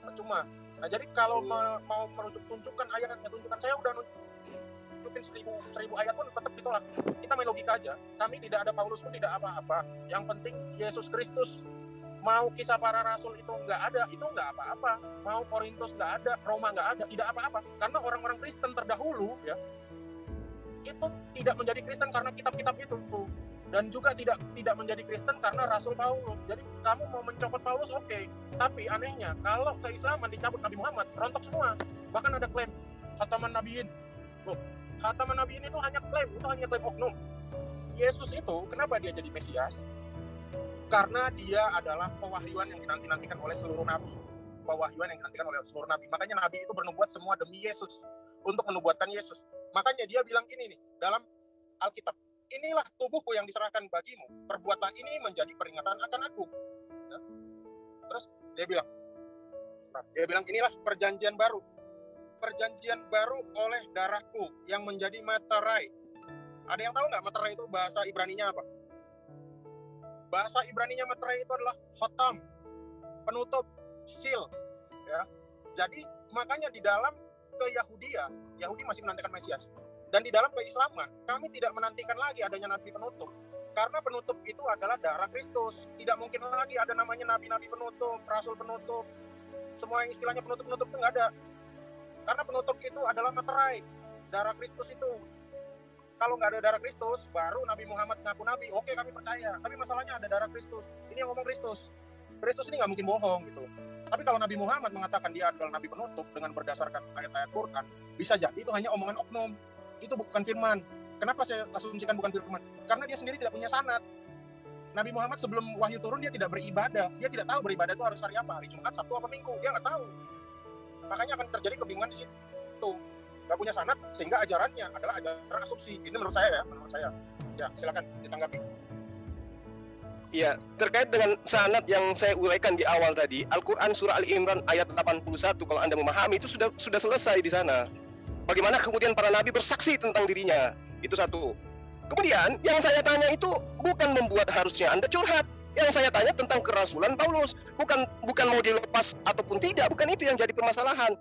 Percuma. Nah jadi kalau mau tunjukkan ayatnya, tunjukkan, saya udah nunjukin 1000 ayat pun tetap ditolak. Kita main logika aja. Kami tidak ada Paulus pun tidak apa-apa. Yang penting Yesus Kristus. Mau kisah para rasul itu nggak ada, itu nggak apa-apa. Mau Korintus nggak ada, Roma nggak ada, tidak apa-apa. Karena orang-orang Kristen terdahulu ya itu tidak menjadi Kristen karena kitab-kitab itu, dan juga tidak menjadi Kristen karena Rasul Paulus. Jadi kamu mau mencopot Paulus oke, tapi anehnya kalau keislaman dicabut Nabi Muhammad, rontok semua. Bahkan ada klaim khataman nabiyin. Loh, khataman nabiyin itu hanya klaim oknum. Yesus itu kenapa dia jadi Mesias? Karena dia adalah pewahyuan yang dinanti-nantikan oleh seluruh nabi. Makanya nabi itu bernubuat semua demi Yesus, untuk menubuatkan Yesus. Makanya dia bilang ini nih dalam Alkitab, inilah tubuhku yang diserahkan bagimu, perbuatlah ini menjadi peringatan akan aku. Ya. Terus dia bilang inilah perjanjian baru oleh darahku yang menjadi materai. Ada yang tahu nggak materai itu bahasa Ibraninya apa? Bahasa Ibraninya materai itu adalah khotam, penutup, seal. Ya. Jadi makanya di dalam Yahudi masih menantikan Mesias. Dan di dalam keislaman, kami tidak menantikan lagi adanya nabi penutup. Karena penutup itu adalah darah Kristus. Tidak mungkin lagi ada namanya nabi-nabi penutup, rasul penutup. Semua yang istilahnya penutup itu nggak ada. Karena penutup itu adalah materai, darah Kristus itu. Kalau nggak ada darah Kristus, baru Nabi Muhammad ngaku nabi. Oke, kami percaya. Tapi masalahnya ada darah Kristus. Ini yang ngomong Kristus. Kristus ini nggak mungkin bohong gitu. Tapi kalau Nabi Muhammad mengatakan dia adalah nabi penutup dengan berdasarkan ayat-ayat Quran, bisa jadi itu hanya omongan oknum. Itu bukan firman. Kenapa saya asumsikan bukan firman? Karena dia sendiri tidak punya sanad. Nabi Muhammad sebelum wahyu turun dia tidak beribadah. Dia tidak tahu beribadah itu harus hari apa, hari Jumat, Sabtu, apa Minggu. Dia nggak tahu. Makanya akan terjadi kebingungan di situ. Nggak punya sanad sehingga ajarannya adalah ajaran asumsi. Ini menurut saya. Ya, silakan ditanggapi. Ya, terkait dengan sanad yang saya uraikan di awal tadi, Al-Quran surah Ali Imran ayat 81, kalau Anda memahami itu sudah selesai di sana. Bagaimana kemudian para nabi bersaksi tentang dirinya, itu satu. Kemudian yang saya tanya itu bukan membuat harusnya Anda curhat. Yang saya tanya tentang kerasulan Paulus, bukan mau dilepas ataupun tidak, bukan itu yang jadi permasalahan.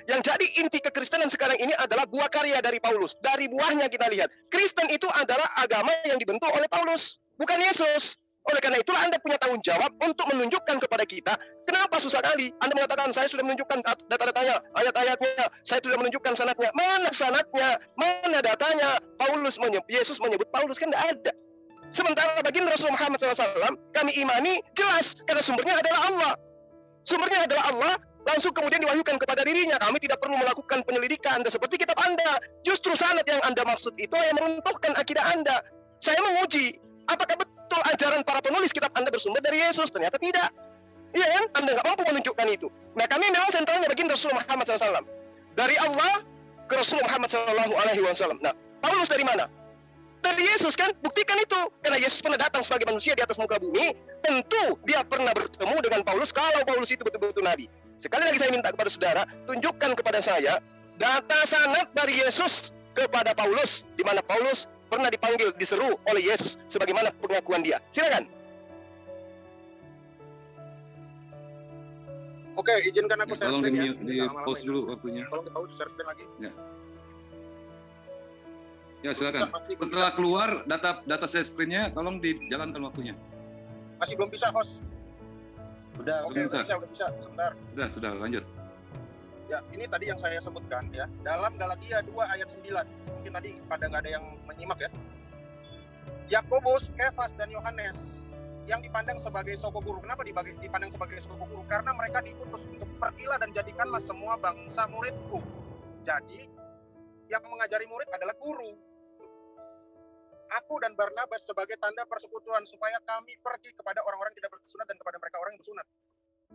Yang jadi inti kekristenan sekarang ini adalah buah karya dari Paulus. Dari buahnya kita lihat, Kristen itu adalah agama yang dibentuk oleh Paulus, bukan Yesus. Oleh karena itulah Anda punya tanggung jawab untuk menunjukkan kepada kita, kenapa susah kali Anda mengatakan saya sudah menunjukkan data-datanya, ayat-ayatnya, saya sudah menunjukkan sanadnya. Mana sanadnya? Mana datanya? Yesus menyebut Paulus, kan tidak ada. Sementara baginda Rasul Muhammad SAW, kami imani jelas, karena sumbernya adalah Allah. Sumbernya adalah Allah, langsung kemudian diwahyukan kepada dirinya. Kami tidak perlu melakukan penyelidikan, seperti kitab Anda. Justru sanad yang Anda maksud itu yang meruntuhkan akidah Anda. Saya menguji, apakah betul ajaran para penulis kitab Anda bersumber dari Yesus? Ternyata tidak. Iya kan? Anda nggak mampu menunjukkan itu. Nah, kami memang sentralnya baginda Rasul Muhammad SAW. Dari Allah ke Rasul Muhammad SAW. Nah, Paulus dari mana? Dari Yesus kan? Buktikan itu. Karena Yesus pernah datang sebagai manusia di atas muka bumi, tentu dia pernah bertemu dengan Paulus kalau Paulus itu betul-betul nabi. Sekali lagi saya minta kepada saudara, tunjukkan kepada saya data sanad dari Yesus kepada Paulus, di mana Paulus pernah dipanggil, diseru oleh Yesus sebagaimana pengakuan dia. Silakan. Oke, izinkan aku share tolong screen di pause dulu waktunya. Tolong di pause, share screen lagi. Ya, silakan. Setelah keluar data share screen-nya, tolong dijalankan waktunya. Masih belum bisa, host. Udah Oke, udah bisa, sebentar. Sudah, lanjut. Ya, ini tadi yang saya sebutkan ya. Dalam Galatia 2 ayat 9. Mungkin tadi pada nggak ada yang menyimak ya. Yakobus, Kefas, dan Yohanes yang dipandang sebagai soko guru. Kenapa dipandang sebagai soko guru? Karena mereka diutus untuk pergilah dan jadikanlah semua bangsa muridku. Jadi, yang mengajari murid adalah guru. Aku dan Barnabas sebagai tanda persekutuan supaya kami pergi kepada orang-orang yang tidak bersunat dan kepada mereka orang yang bersunat.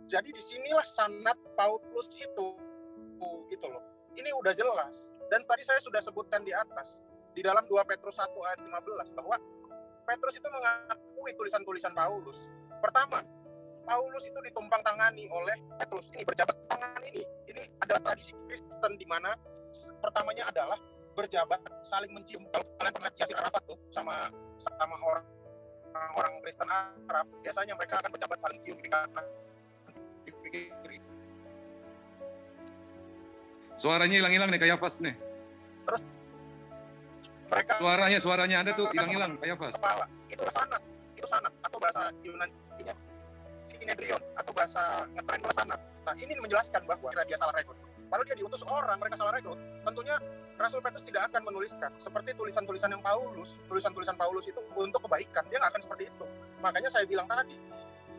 Jadi disinilah sanad Paulus itu loh. Ini udah jelas. Dan tadi saya sudah sebutkan di atas di dalam 2 Petrus 1 ayat 15 bahwa Petrus itu mengakui tulisan-tulisan Paulus. Pertama, Paulus itu ditumpang tangani oleh Petrus. Ini berjabat tangan ini adalah tradisi Kristen di mana pertamanya adalah berjabat saling mencium. Kalau kalian pernah Yasir Arafat tuh sama orang Kristen Arab, biasanya mereka akan berjabat saling cium di kanan di kiri. Suaranya hilang-hilang nih kayak Fas nih. Terus mereka suaranya ada tuh hilang-hilang kayak Fas. Kepala itu sanad atau bahasa Yunani Sinedrion atau bahasa ngetren sanad. Nah, ini menjelaskan bahwa dia salah rekrut. Padahal dia diutus orang, mereka salah rekrut. Tentunya Rasul Petrus tidak akan menuliskan seperti tulisan-tulisan Paulus itu untuk kebaikan. Dia nggak akan seperti itu. Makanya saya bilang tadi,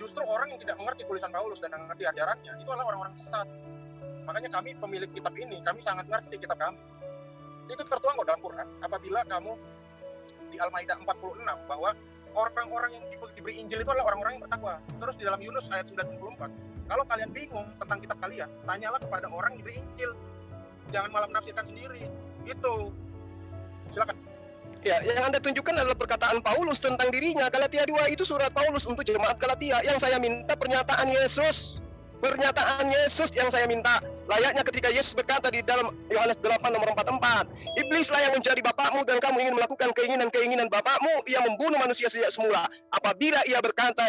justru orang yang tidak mengerti tulisan Paulus dan tidak mengerti ajarannya itu adalah orang-orang sesat. Makanya kami pemilik kitab ini, kami sangat ngerti kitab kami. Itu tertuang kok dalam Quran. Apabila kamu di Al-Maidah 46 bahwa orang-orang yang diberi Injil itu adalah orang-orang yang bertakwa. Terus di dalam Yunus ayat 94, kalau kalian bingung tentang kitab kalian, tanyalah kepada orang yang diberi Injil. Jangan malah menafsirkan sendiri. Itu. Silakan. Ya, yang Anda tunjukkan adalah perkataan Paulus tentang dirinya. Galatia 2 itu surat Paulus untuk jemaat Galatia. Yang saya minta pernyataan Yesus. Pernyataan Yesus yang saya minta. Layaknya ketika Yesus berkata di dalam Yohanes 8 nomor 44, iblislah yang menjadi bapakmu dan kamu ingin melakukan keinginan-keinginan bapakmu. Ia membunuh manusia sejak semula. Apabila ia berkata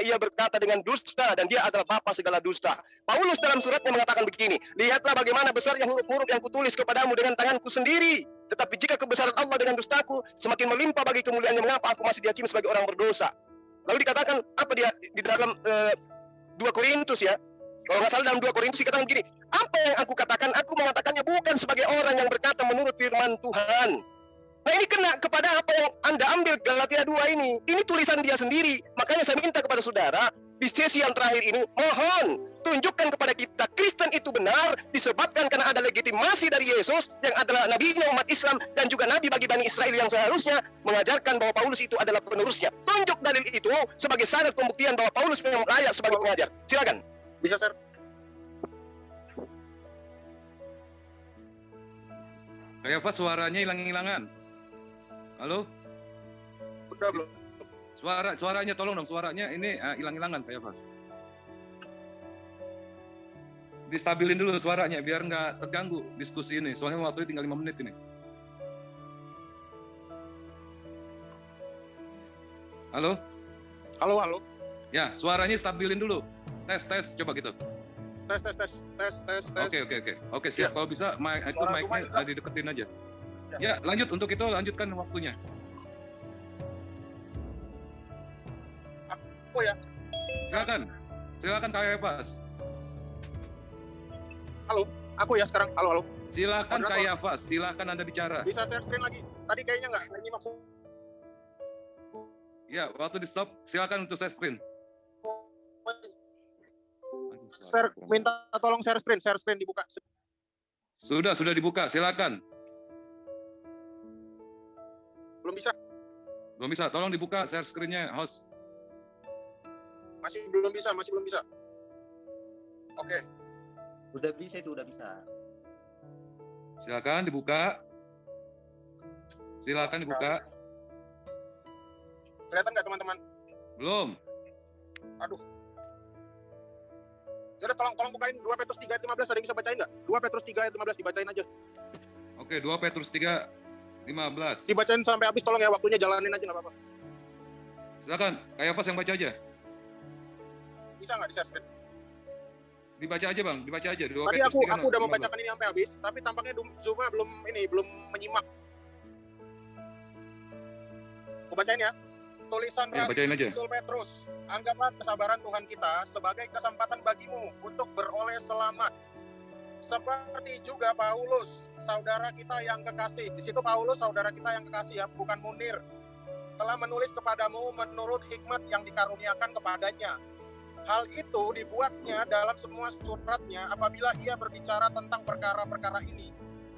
dengan dusta dan dia adalah bapa segala dusta. Paulus dalam suratnya mengatakan begini, lihatlah bagaimana besarnya huruf-huruf yang kutulis kepadamu dengan tanganku sendiri. Tetapi jika kebesaran Allah dengan dustaku semakin melimpah bagi kemuliaannya, mengapa aku masih dihakimi sebagai orang berdosa? Lalu dikatakan apa dia di dalam 2 Korintus ya? Kalau nggak salah dalam 2 Korintus dikatakan begini, apa yang aku katakan, aku mengatakannya bukan sebagai orang yang berkata menurut firman Tuhan. Nah, ini kena kepada apa yang Anda ambil Galatia 2 ini. Ini tulisan dia sendiri. Makanya saya minta kepada saudara, di sesi yang terakhir ini, mohon tunjukkan kepada kita Kristen itu benar disebabkan karena ada legitimasi dari Yesus yang adalah nabinya umat Islam dan juga nabi bagi Bani Israel yang seharusnya mengajarkan bahwa Paulus itu adalah penerusnya. Tunjuk dalil itu sebagai sanad pembuktian bahwa Paulus memang layak sebagai pengajar. Silakan. Bisa share? Kayak Fas suaranya hilang-hilangan. Halo? Udah belum? Suaranya tolong dong, suaranya ini hilang-hilangan kayak Fas. Distabilin dulu suaranya biar nggak terganggu diskusi ini. Soalnya waktunya tinggal 5 menit ini. Halo? Halo. Ya, suaranya stabilin dulu. Tes, coba gitu. Tes. Oke, siap. Ya. Kalau bisa mic-nya dideketin aja. Ya, lanjut untuk itu lanjutkan waktunya. Oh ya. Silakan Kak Yafas. Halo, aku ya sekarang. Halo. Silakan Kak Yafas, silakan Anda bicara. Bisa share screen lagi. Tadi kayaknya nggak ini maksud. Ya, waktu di stop, silakan untuk share screen. Minta tolong share screen dibuka. Sudah dibuka, silakan. Belum bisa. Tolong dibuka share screen-nya, host. Masih belum bisa. Oke. Udah bisa. Silakan dibuka. Kelihatan nggak teman-teman? Belum. Aduh. Yaudah tolong bukain 2 Petrus 3 ayat 15, ada yang bisa bacain nggak? 2 Petrus 3 ayat 15 dibacain aja. Oke, 2 Petrus 3 15. Dibacain sampai habis, tolong ya, waktunya jalanin aja nggak apa-apa. Silakan, Kak Yafas yang baca aja. Bisa nggak di share screen? Dibaca aja Bang, 2 Tadi Petrus aku 3, udah 15. membacakan ini sampai habis, tapi tampaknya Zuma belum menyimak. Aku bacain ya. Tulisan Ya, bacain aja. Rasul Petrus, anggaplah kesabaran Tuhan kita sebagai kesempatan bagimu untuk beroleh selamat. Seperti juga Paulus, saudara kita yang kekasih. Di situ Paulus saudara kita yang kekasih ya, bukan Munir. Telah menulis kepadamu menurut hikmat yang dikaruniakan kepadanya. Hal itu dibuatnya dalam semua suratnya apabila ia berbicara tentang perkara-perkara ini.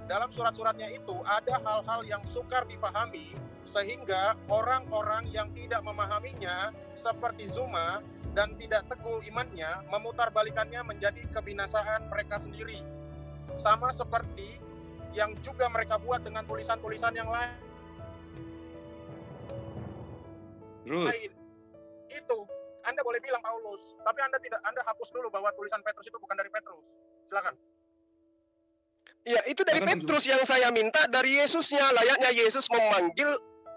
Dalam surat-suratnya itu ada hal-hal yang sukar difahami, sehingga orang-orang yang tidak memahaminya seperti Zuma dan tidak teguh imannya memutarbalikannya menjadi kebinasaan mereka sendiri. Sama seperti yang juga mereka buat dengan tulisan-tulisan yang lain. Terus, Itu Anda boleh bilang Paulus, tapi Anda hapus dulu bahwa tulisan Petrus itu bukan dari Petrus. Silakan. Ya, itu dari Silakan, Petrus yang saya minta dari Yesusnya. Layaknya Yesus memanggil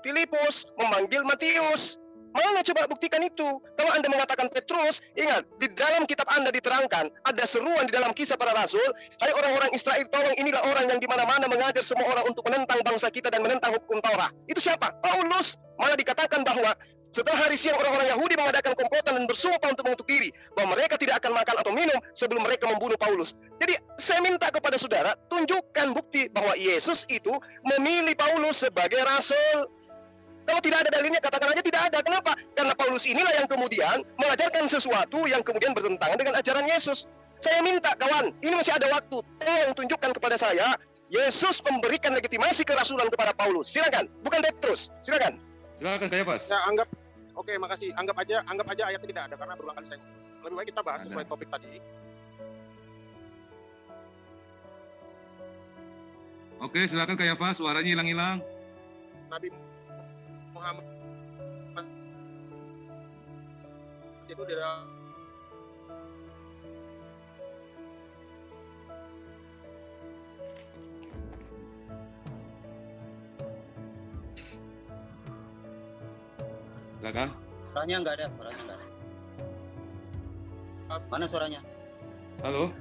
Filipus, memanggil Matius. Mana coba buktikan itu? Kalau Anda mengatakan Petrus, ingat, di dalam kitab Anda diterangkan, ada seruan di dalam Kisah Para Rasul, hai orang-orang Israel, tolong inilah orang yang di mana-mana mengajar semua orang untuk menentang bangsa kita dan menentang hukum Taurat. Itu siapa? Paulus. Malah dikatakan bahwa setelah hari siang orang-orang Yahudi mengadakan komplotan dan bersumpah untuk mengutuk diri, bahwa mereka tidak akan makan atau minum sebelum mereka membunuh Paulus. Jadi saya minta kepada saudara, tunjukkan bukti bahwa Yesus itu memilih Paulus sebagai rasul. Kalau tidak ada dalilnya, katakan aja tidak ada. Kenapa? Karena Paulus inilah yang kemudian mengajarkan sesuatu yang kemudian bertentangan dengan ajaran Yesus. Saya minta kawan, ini masih ada waktu, tolong tunjukkan kepada saya, Yesus memberikan legitimasi kerasulan kepada Paulus. Silakan, bukan Petrus. Silakan. silakan Kayafas. Ya, oke, makasih. Anggap aja ayatnya tidak ada karena berulang kali saya ngomong. Lebih baik kita bahas sesuai topik tadi. Oke, silakan Kayafas, suaranya hilang-hilang. Nabi Muhammad itu di dalam Silakan. Suaranya nggak ada. Mana suaranya? Halo.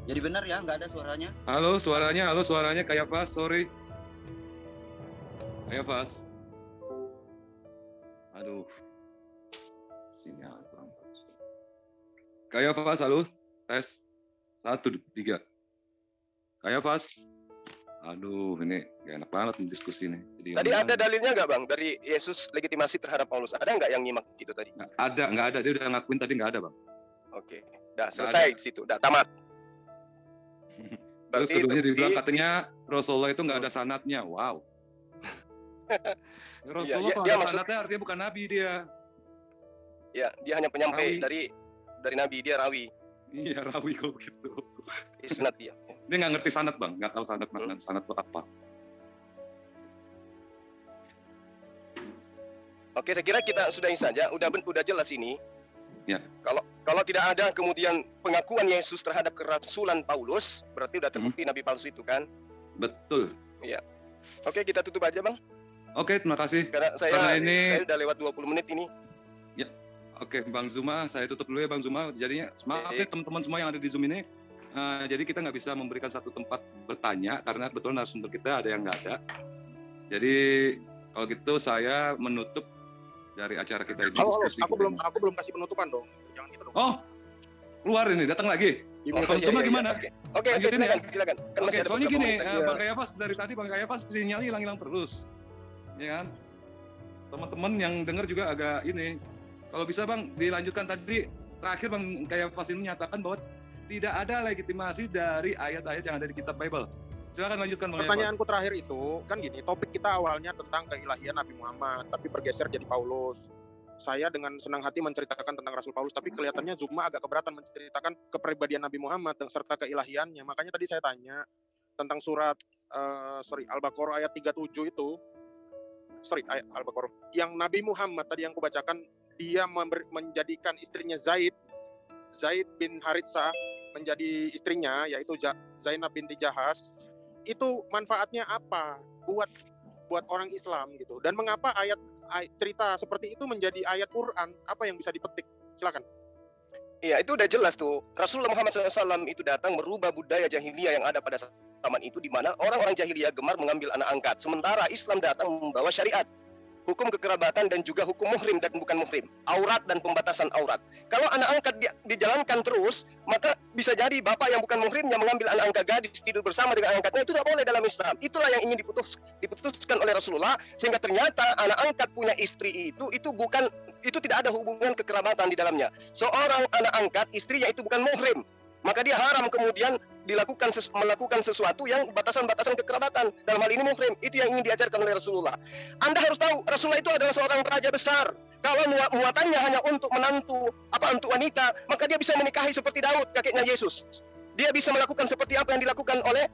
Jadi benar ya, nggak ada suaranya? Halo, suaranya Kayafas, sorry. Kayafas. Aduh. Sinyal kurang bagus. Kayafas, halo. Tes. 1, 3. Kayafas. Aduh, ini gak enak banget nih diskusi nih. Jadi Tadi ada dalilnya nggak Bang dari Yesus legitimasi terhadap Paulus? Ada nggak yang nyimak gitu tadi? nggak ada. Dia udah ngakuin tadi nggak ada, Bang. Oke, udah selesai di situ, udah tamat. Terus Berarti keduanya terbukti- dibilang katanya Rasulullah itu nggak ada sanatnya. Wow. Rasulullah Iya, kalau dia ada maksud- sanatnya artinya bukan nabi dia. Ya, dia hanya penyampai Rawi. dari Nabi, dia rawi. Iya, rawi kalau gitu. Isnad dia. Dia nggak ngerti sanat, Bang. Nggak tahu sanat makna sanat buat apa. Oke, saya kira kita sudahi saja. Udah jelas ini. Ya. Kalau tidak ada kemudian pengakuan Yesus terhadap kerasulan Paulus, berarti udah terbukti Nabi palsu itu kan? Betul. Oke, kita tutup aja Bang. Oke, terima kasih. Karena saya ini- udah lewat 20 menit ini. Oke, Bang Zuma, saya tutup dulu ya, Bang Zuma. Jadinya, maaf ya teman-teman semua yang ada di Zoom ini. Jadi kita nggak bisa memberikan satu tempat bertanya karena kebetulan narasumber kita ada yang nggak ada. Jadi kalau gitu saya menutup dari acara kita ini. Halo, diskusi aku kita belum ini. kasih penutupan dong. Jangan gitu dong. Oh, keluar ini, datang lagi. Bang Zuma gimana? Oke, Lanjutin ya. silakan. Kan Oke, masih ada soalnya beberapa gini, menit lagi. Bang Kayafas dari tadi Bang Kayafas sinyalnya hilang-hilang terus, ya kan? Teman-teman yang dengar juga agak ini. Kalau bisa Bang dilanjutkan tadi terakhir Bang Kayafas ini menyatakan bahwa tidak ada legitimasi dari ayat-ayat yang ada di kitab Bible. Silakan lanjutkan Bang Kayafas. Pertanyaanku terakhir itu kan gini, topik kita awalnya tentang keilahian Nabi Muhammad, tapi bergeser jadi Paulus. Saya dengan senang hati menceritakan tentang Rasul Paulus, tapi kelihatannya Zuma agak keberatan menceritakan kepribadian Nabi Muhammad serta keilahiannya. Makanya tadi saya tanya tentang surat Al-Baqarah ayat 37 itu. Ayat Al-Baqarah. Yang Nabi Muhammad tadi yang kubacakan, dia menjadikan istrinya Zaid bin Haritsah menjadi istrinya, yaitu Zainab binti Jahaz. Itu manfaatnya apa buat orang Islam gitu, dan mengapa ayat cerita seperti itu menjadi ayat Quran? Apa yang bisa dipetik? Silakan. Iya, itu udah jelas tuh. Rasulullah Muhammad SAW itu datang merubah budaya jahiliyah yang ada pada zaman itu, di mana orang-orang jahiliyah gemar mengambil anak angkat. Sementara Islam datang membawa syariat. hukum kekerabatan dan juga hukum muhrim dan bukan muhrim, aurat dan pembatasan aurat. Kalau anak angkat dijalankan terus, maka bisa jadi bapak yang bukan muhrim yang mengambil anak angkat gadis tidur bersama dengan anak angkatnya, itu tidak boleh dalam Islam. Itulah yang ingin diputuskan oleh Rasulullah, sehingga ternyata anak angkat punya istri itu bukan, itu tidak ada hubungan kekerabatan di dalamnya. Seorang anak angkat istrinya itu bukan muhrim, maka dia haram kemudian melakukan sesuatu yang batasan-batasan kekerabatan. Dalam hal ini muhrim. Itu yang ingin diajarkan oleh Rasulullah. Anda harus tahu, Rasulullah itu adalah seorang raja besar. Kalau muatannya hanya untuk menantu, untuk wanita, maka dia bisa menikahi seperti Daud, kakeknya Yesus. Dia bisa melakukan seperti apa yang dilakukan oleh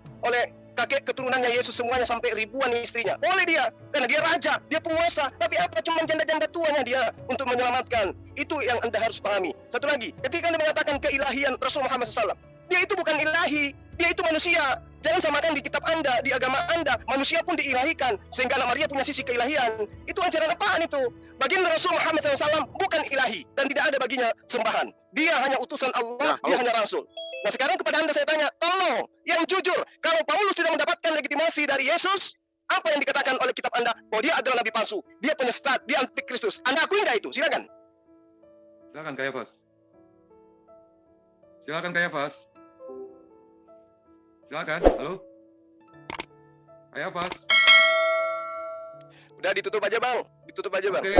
kakek keturunannya Yesus, semuanya sampai ribuan istrinya. Boleh dia, karena dia raja, dia penguasa. Tapi apa cuma janda-janda tuanya dia untuk menyelamatkan? Itu yang Anda harus pahami. Satu lagi, ketika Anda mengatakan keilahian Rasul Muhammad SAW, dia itu bukan ilahi, dia itu manusia. Jangan samakan di kitab Anda, di agama Anda, manusia pun diilahikan, sehingga anak Maria punya sisi keilahian. Itu ajaran apaan itu? Baginda Rasul Muhammad SAW bukan ilahi, dan tidak ada baginya sembahan. Dia hanya utusan Allah, dia hanya Rasul. Nah sekarang kepada Anda saya tanya, tolong, yang jujur, kalau Paulus tidak mendapatkan legitimasi dari Yesus, apa yang dikatakan oleh kitab Anda? Bahwa dia adalah nabi palsu, dia penyesat, dia antikristus. Anda akui nggak itu? Silakan. Silakan Kayafas. Silakan Kayafas. Silakan. Halo. Kayafas. Udah ditutup aja bang, ditutup aja bang. Oke.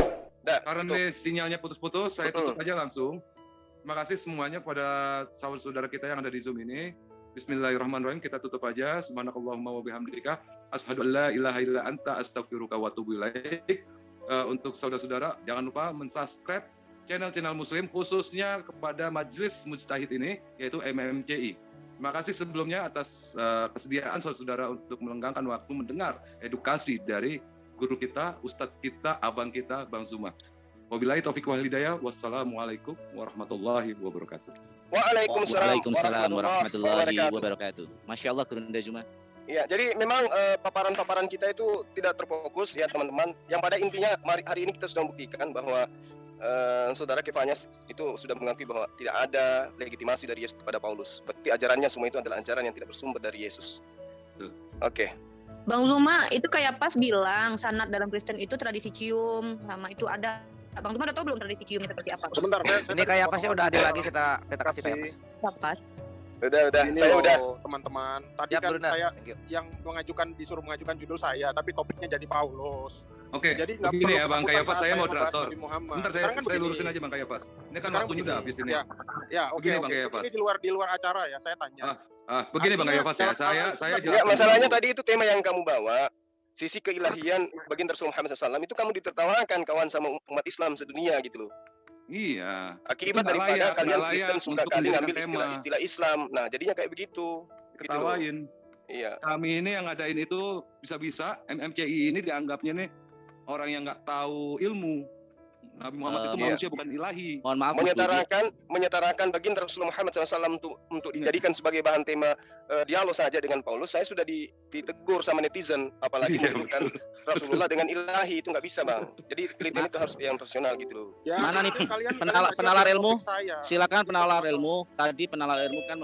Udah, Karena tutup. sinyalnya putus-putus, saya tutup aja langsung. Terima kasih semuanya kepada saudara-saudara kita yang ada di Zoom ini. Bismillahirrahmanirrahim, kita tutup aja. Subhanakallahumma wa bihamdika asyhadu an la ilaha illa anta astaghfiruka wa atubu ilaik. Untuk saudara-saudara, jangan lupa mensubscribe channel-channel Muslim, khususnya kepada Majelis Mujtahid ini, yaitu MMCI. Terima kasih sebelumnya atas kesediaan saudara-saudara untuk melenggangkan waktu mendengar edukasi dari guru kita, ustadz kita, abang kita, Bang Zuma. Wabillahi taufiq wal hidayah. Wassalamualaikum warahmatullahi wabarakatuh. Waalaikumsalam warahmatullahi wabarakatuh. Masya Allah, Gurunda Zuma. Ya, jadi memang paparan-paparan kita itu tidak terfokus ya teman-teman. Yang pada intinya hari ini kita sudah membuktikan bahwa saudara Kefanyas itu sudah mengakui bahwa tidak ada legitimasi dari Yesus kepada Paulus. Berarti ajarannya semua itu adalah ajaran yang tidak bersumber dari Yesus. Oke. Bang Zuma itu kayak pas bilang sanad dalam Kristen itu tradisi cium, sama itu ada. Bang Zuma udah tahu belum tradisi ciumnya seperti apa? Sebentar, Ini kayak pasnya udah ada lagi, kita kasih kayak pas. Pas. Udah, Ini saya loh, udah. teman-teman. Tadi Ya, kan Bruna. saya Thank you. yang disuruh mengajukan judul saya, tapi topiknya jadi Paulus. Oke, Jadi nggak begini perlu ya Bang ketakutan Kayafas, saat saya membahas moderator. Nabi Muhammad. Sebentar Sekarang kan saya begini. lurusin aja Bang Kayafas. Ini kan Sekarang waktunya udah habis ini. Ya, oke. Begini, Bang Oke. Kayafas. Ini di luar acara ya, saya tanya. Begini Bang Artinya, Kayafas ya, saya Ya, jelaskan masalahnya dulu. tadi itu tema yang kamu bawa. Sisi keilahian baginda Rasul Muhammad SAW itu kamu ditertawakan kawan sama umat Islam sedunia gitu loh. Iya. Akibat Itu nggak daripada layak, kalian nggak Kristen layak suka untuk kali menjadikan ngambil tema. istilah-istilah Islam. Nah, jadinya kayak begitu. Gitu loh. Ketawain. Iya. Kami ini yang ngadain itu bisa-bisa MMCI ini dianggapnya nih orang yang nggak tahu ilmu. Nabi Muhammad itu Iya. manusia bukan ilahi. Mohon maaf, Mas Budi. menyetarakan baginda Rasulullah Muhammad SAW untuk dijadikan sebagai bahan tema dialog saja dengan Paulus. Saya sudah ditegur sama netizen, apalagi Iya, menyebutkan Rasulullah dengan ilahi, itu nggak bisa bang. Jadi penelitian itu harus yang profesional gitu loh. Ya, Mana nih kalian penalar ngasih ilmu? topik saya. Silakan penalar ilmu. Tadi penalar ilmu kan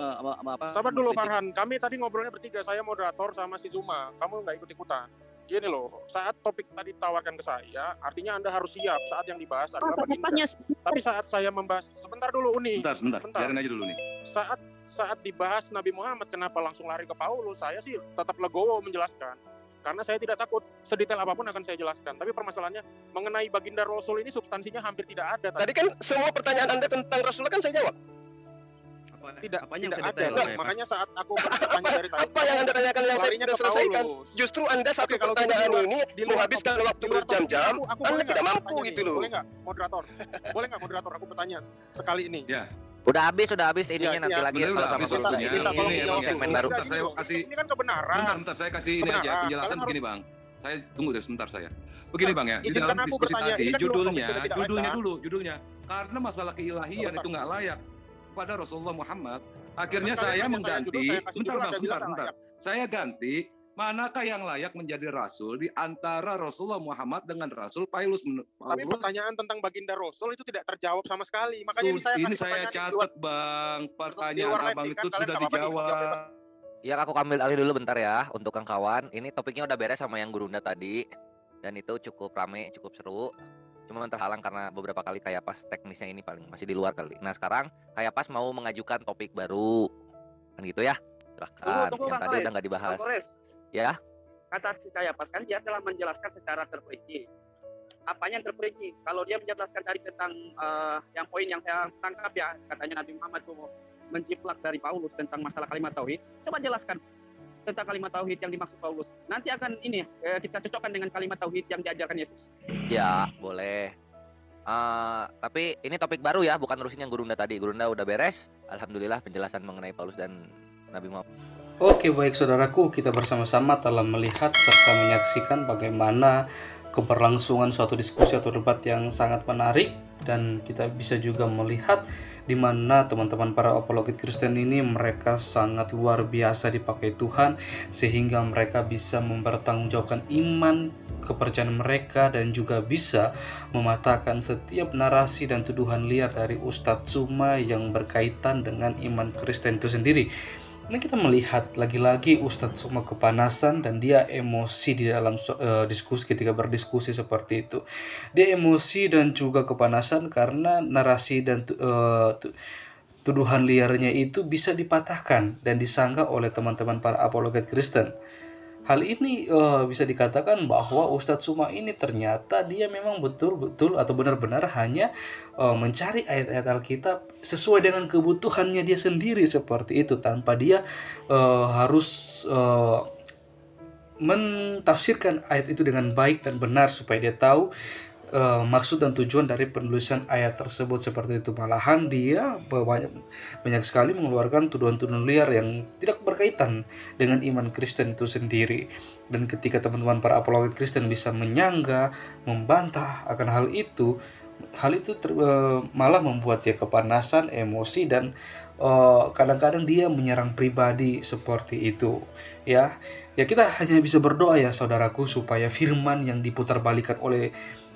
apa? Sabar dulu mengkritik. Farhan, kami tadi ngobrolnya bertiga, saya moderator sama si Zuma. Kamu nggak ikut-ikutan. Gini loh, saat topik tadi ditawarkan ke saya, artinya Anda harus siap saat yang dibahas adalah baginda. Tapi saat saya membahas, sebentar dulu Uni. Sebentar. Biarin aja dulu nih. Saat dibahas Nabi Muhammad, kenapa langsung lari ke Paulus? Saya sih tetap legowo menjelaskan. Karena saya tidak takut, sedetail apapun akan saya jelaskan. Tapi permasalahannya, mengenai baginda Rasul ini substansinya hampir tidak ada. Tadi kan semua pertanyaan Anda tentang Rasulullah kan saya jawab. tidak Apanya yang tidak bisa ada. detail, Nah, Pak? makanya saat aku bertanya dari tadi, Apa yang Anda tanyakan yang saya larinya tidak ke selesaikan? Paulus. Justru Anda satu Oke, kalau gitu pertanyaan di luar- ini di luar menghabiskan waktu di luar topik, berjam-jam, aku Anda boleh tidak nggak mampu bertanya gitu nih? loh. Boleh nggak moderator? Boleh nggak moderator aku bertanya sekali ini? Ya. Udah habis ininya Ya, nanti ya. lagi Sebenarnya udah kalau habis sama waktunya. Bang. Minta tolong Ini dijawab segmen dulu. baru. Bentar, saya Enggak, kasih. ini kan kebenaran. Bentar, saya kasih ini aja Kebenaran. penjelasan Kalian begini Bang. Saya tunggu deh sebentar saya. Begini Bang ya, di Izinkan dalam aku diskusi bertanya, tadi ini kan di luar topik, judulnya sudah tidak layak, kan? judulnya karena masalah keilahian Sebentar. itu nggak layak kepada Rasulullah Muhammad. Akhirnya Kalian saya tanya mengganti, judul, saya kasih sebentar judul, Bang, Anda bilang sebentar. nggak layak. Saya ganti manakah yang layak menjadi rasul di antara Rasulullah Muhammad dengan Rasul Paulus. Tapi pertanyaan tentang baginda Rasul itu tidak terjawab sama sekali. Makanya ini saya Ini kasih saya pertanyaan di luar- catat Bang, di pertanyaan luar live Abang nih, itu kan kalian sudah nggak apa-apa nih, jawab dijawab. bebas. Ya aku ambil alih dulu bentar ya untuk Kang Kawan. Ini topiknya udah beres sama yang Gurunda tadi. dan itu cukup rame, cukup seru. Cuma terhalang karena beberapa kali Kayapas teknisnya ini paling masih di luar kali. Nah sekarang Kayapas mau mengajukan topik baru, kan gitu ya? Silahkan. Tunggu, Yang Bang tadi Kores. udah nggak dibahas. Bang Kores, Ya, kata si Kayapas kan dia telah menjelaskan secara terperinci. Apanya yang terperinci? Kalau dia menjelaskan tadi tentang yang poin yang saya tangkap ya, katanya Nabi Muhammad itu menjiplak dari Paulus tentang masalah kalimat tauhid. Coba jelaskan tentang kalimat tauhid yang dimaksud Paulus. Nanti akan ini kita cocokkan dengan kalimat tauhid yang diajarkan Yesus. ya boleh. Tapi ini topik baru ya, bukan urusin yang Gurunda tadi. Gurunda udah beres. Alhamdulillah penjelasan mengenai Paulus dan Nabi Muhammad. Oke, baik saudaraku, kita bersama-sama telah melihat serta menyaksikan bagaimana keberlangsungan suatu diskusi atau debat yang sangat menarik, dan kita bisa juga melihat di mana teman-teman para apologet Kristen ini mereka sangat luar biasa dipakai Tuhan sehingga mereka bisa mempertanggungjawabkan iman kepercayaan mereka dan juga bisa mematahkan setiap narasi dan tuduhan liar dari Ustadz Suma yang berkaitan dengan iman Kristen itu sendiri. Ini kita melihat lagi-lagi Ustadz Suma kepanasan dan dia emosi di dalam diskusi ketika berdiskusi seperti itu. Dia emosi dan juga kepanasan karena narasi dan tuduhan liarnya itu bisa dipatahkan dan disanggah oleh teman-teman para apologet Kristen. Hal ini bisa dikatakan bahwa Ustadz Suma ini ternyata dia memang betul-betul atau benar-benar hanya mencari ayat-ayat Alkitab sesuai dengan kebutuhannya dia sendiri seperti itu, tanpa dia harus mentafsirkan ayat itu dengan baik dan benar supaya dia tahu maksud dan tujuan dari penulisan ayat tersebut seperti itu. Malahan dia banyak sekali mengeluarkan tuduhan-tuduhan liar yang tidak berkaitan dengan iman Kristen itu sendiri. Dan ketika teman-teman para apologet Kristen bisa menyangga, membantah akan hal itu malah membuat dia kepanasan, emosi, dan kadang-kadang dia menyerang pribadi seperti itu. Ya kita hanya bisa berdoa ya saudaraku, supaya firman yang diputarbalikkan oleh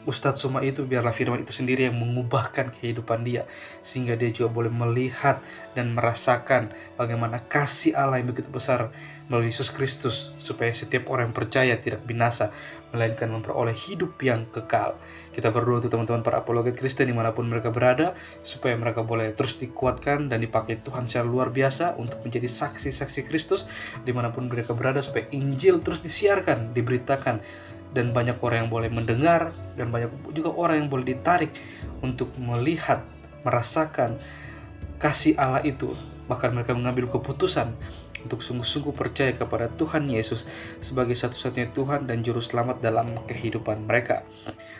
Ustadz Suma itu biarlah firman itu sendiri yang mengubahkan kehidupan dia, sehingga dia juga boleh melihat dan merasakan bagaimana kasih Allah yang begitu besar melalui Yesus Kristus, supaya setiap orang yang percaya tidak binasa melainkan memperoleh hidup yang kekal. Kita berdoa untuk teman-teman para apologet Kristen dimanapun mereka berada, supaya mereka boleh terus dikuatkan dan dipakai Tuhan secara luar biasa untuk menjadi saksi-saksi Kristus dimanapun mereka berada, supaya Injil terus disiarkan, diberitakan, dan banyak orang yang boleh mendengar, dan banyak juga orang yang boleh ditarik untuk melihat, merasakan kasih Allah itu. Bahkan mereka mengambil keputusan untuk sungguh-sungguh percaya kepada Tuhan Yesus sebagai satu-satunya Tuhan dan Juru Selamat dalam kehidupan mereka.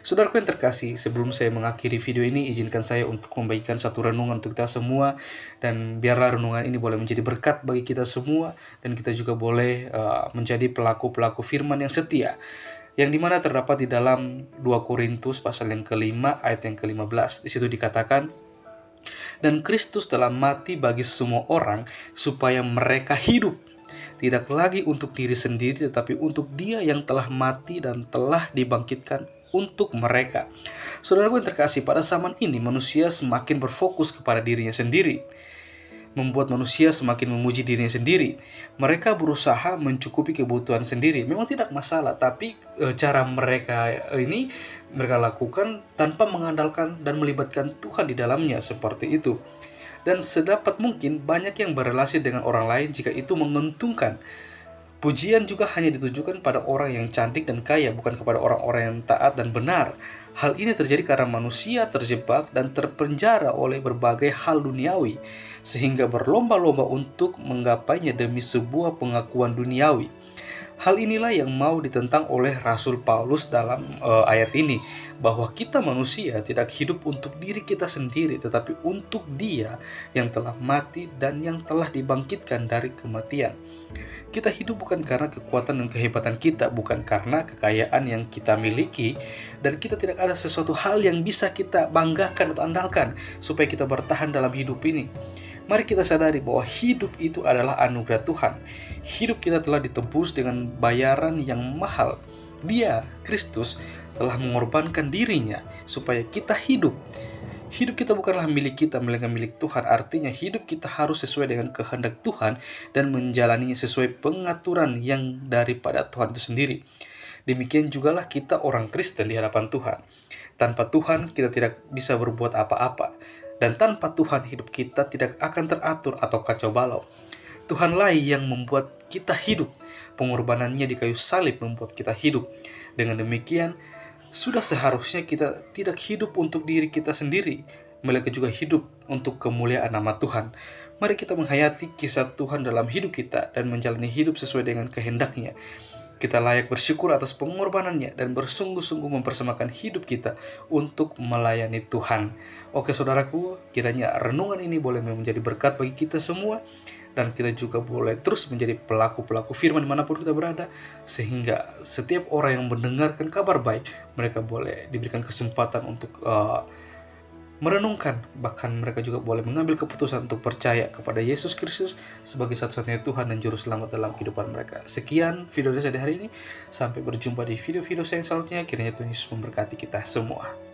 Saudaraku yang terkasih, sebelum saya mengakhiri video ini, izinkan saya untuk membagikan satu renungan untuk kita semua, dan biarlah renungan ini boleh menjadi berkat bagi kita semua, dan kita juga boleh menjadi pelaku-pelaku firman yang setia, yang dimana terdapat di dalam 2 Korintus pasal yang ke-5 ayat yang ke-15. Di situ dikatakan, dan Kristus telah mati bagi semua orang supaya mereka hidup, tidak lagi untuk diri sendiri tetapi untuk Dia yang telah mati dan telah dibangkitkan untuk mereka. Saudaraku yang terkasih, pada zaman ini manusia semakin berfokus kepada dirinya sendiri, membuat manusia semakin memuji dirinya sendiri. Mereka berusaha mencukupi kebutuhan sendiri. Memang tidak masalah, tapi cara mereka ini mereka lakukan tanpa mengandalkan dan melibatkan Tuhan di dalamnya, seperti itu. Dan sedapat mungkin banyak yang berelasi dengan orang lain jika itu menguntungkan. Pujian juga hanya ditujukan pada orang yang cantik dan kaya, bukan kepada orang-orang yang taat dan benar. Hal ini terjadi karena manusia terjebak dan terpenjara oleh berbagai hal duniawi, sehingga berlomba-lomba untuk menggapainya demi sebuah pengakuan duniawi. Hal inilah yang mau ditentang oleh Rasul Paulus dalam ayat ini, bahwa kita manusia tidak hidup untuk diri kita sendiri, tetapi untuk Dia yang telah mati dan yang telah dibangkitkan dari kematian. Kita hidup bukan karena kekuatan dan kehebatan kita, bukan karena kekayaan yang kita miliki, dan kita tidak ada sesuatu hal yang bisa kita banggakan atau andalkan supaya kita bertahan dalam hidup ini. Mari kita sadari bahwa hidup itu adalah anugerah Tuhan. Hidup kita telah ditebus dengan bayaran yang mahal. Dia, Kristus, telah mengorbankan dirinya supaya kita hidup. Hidup kita bukanlah milik kita, melainkan milik Tuhan. Artinya hidup kita harus sesuai dengan kehendak Tuhan dan menjalaninya sesuai pengaturan yang daripada Tuhan itu sendiri. demikian jugalah kita orang Kristen di hadapan Tuhan. Tanpa Tuhan kita tidak bisa berbuat apa-apa, dan tanpa Tuhan hidup kita tidak akan teratur atau kacau balau. Tuhanlah yang membuat kita hidup. Pengorbanannya di kayu salib membuat kita hidup. Dengan demikian, sudah seharusnya kita tidak hidup untuk diri kita sendiri, melainkan juga hidup untuk kemuliaan nama Tuhan. Mari kita menghayati kisah Tuhan dalam hidup kita dan menjalani hidup sesuai dengan kehendak-Nya. Kita layak bersyukur atas pengorbanannya dan bersungguh-sungguh mempersembahkan hidup kita untuk melayani Tuhan. Oke saudaraku, kiranya renungan ini boleh menjadi berkat bagi kita semua, dan kita juga boleh terus menjadi pelaku-pelaku firman dimanapun kita berada, sehingga setiap orang yang mendengarkan kabar baik, mereka boleh diberikan kesempatan untuk merenungkan, bahkan mereka juga boleh mengambil keputusan untuk percaya kepada Yesus Kristus sebagai satu-satunya Tuhan dan Juru Selamat dalam kehidupan mereka. Sekian video dari saya hari ini, sampai berjumpa di video-video saya yang selanjutnya. Kiranya Tuhan Yesus memberkati kita semua.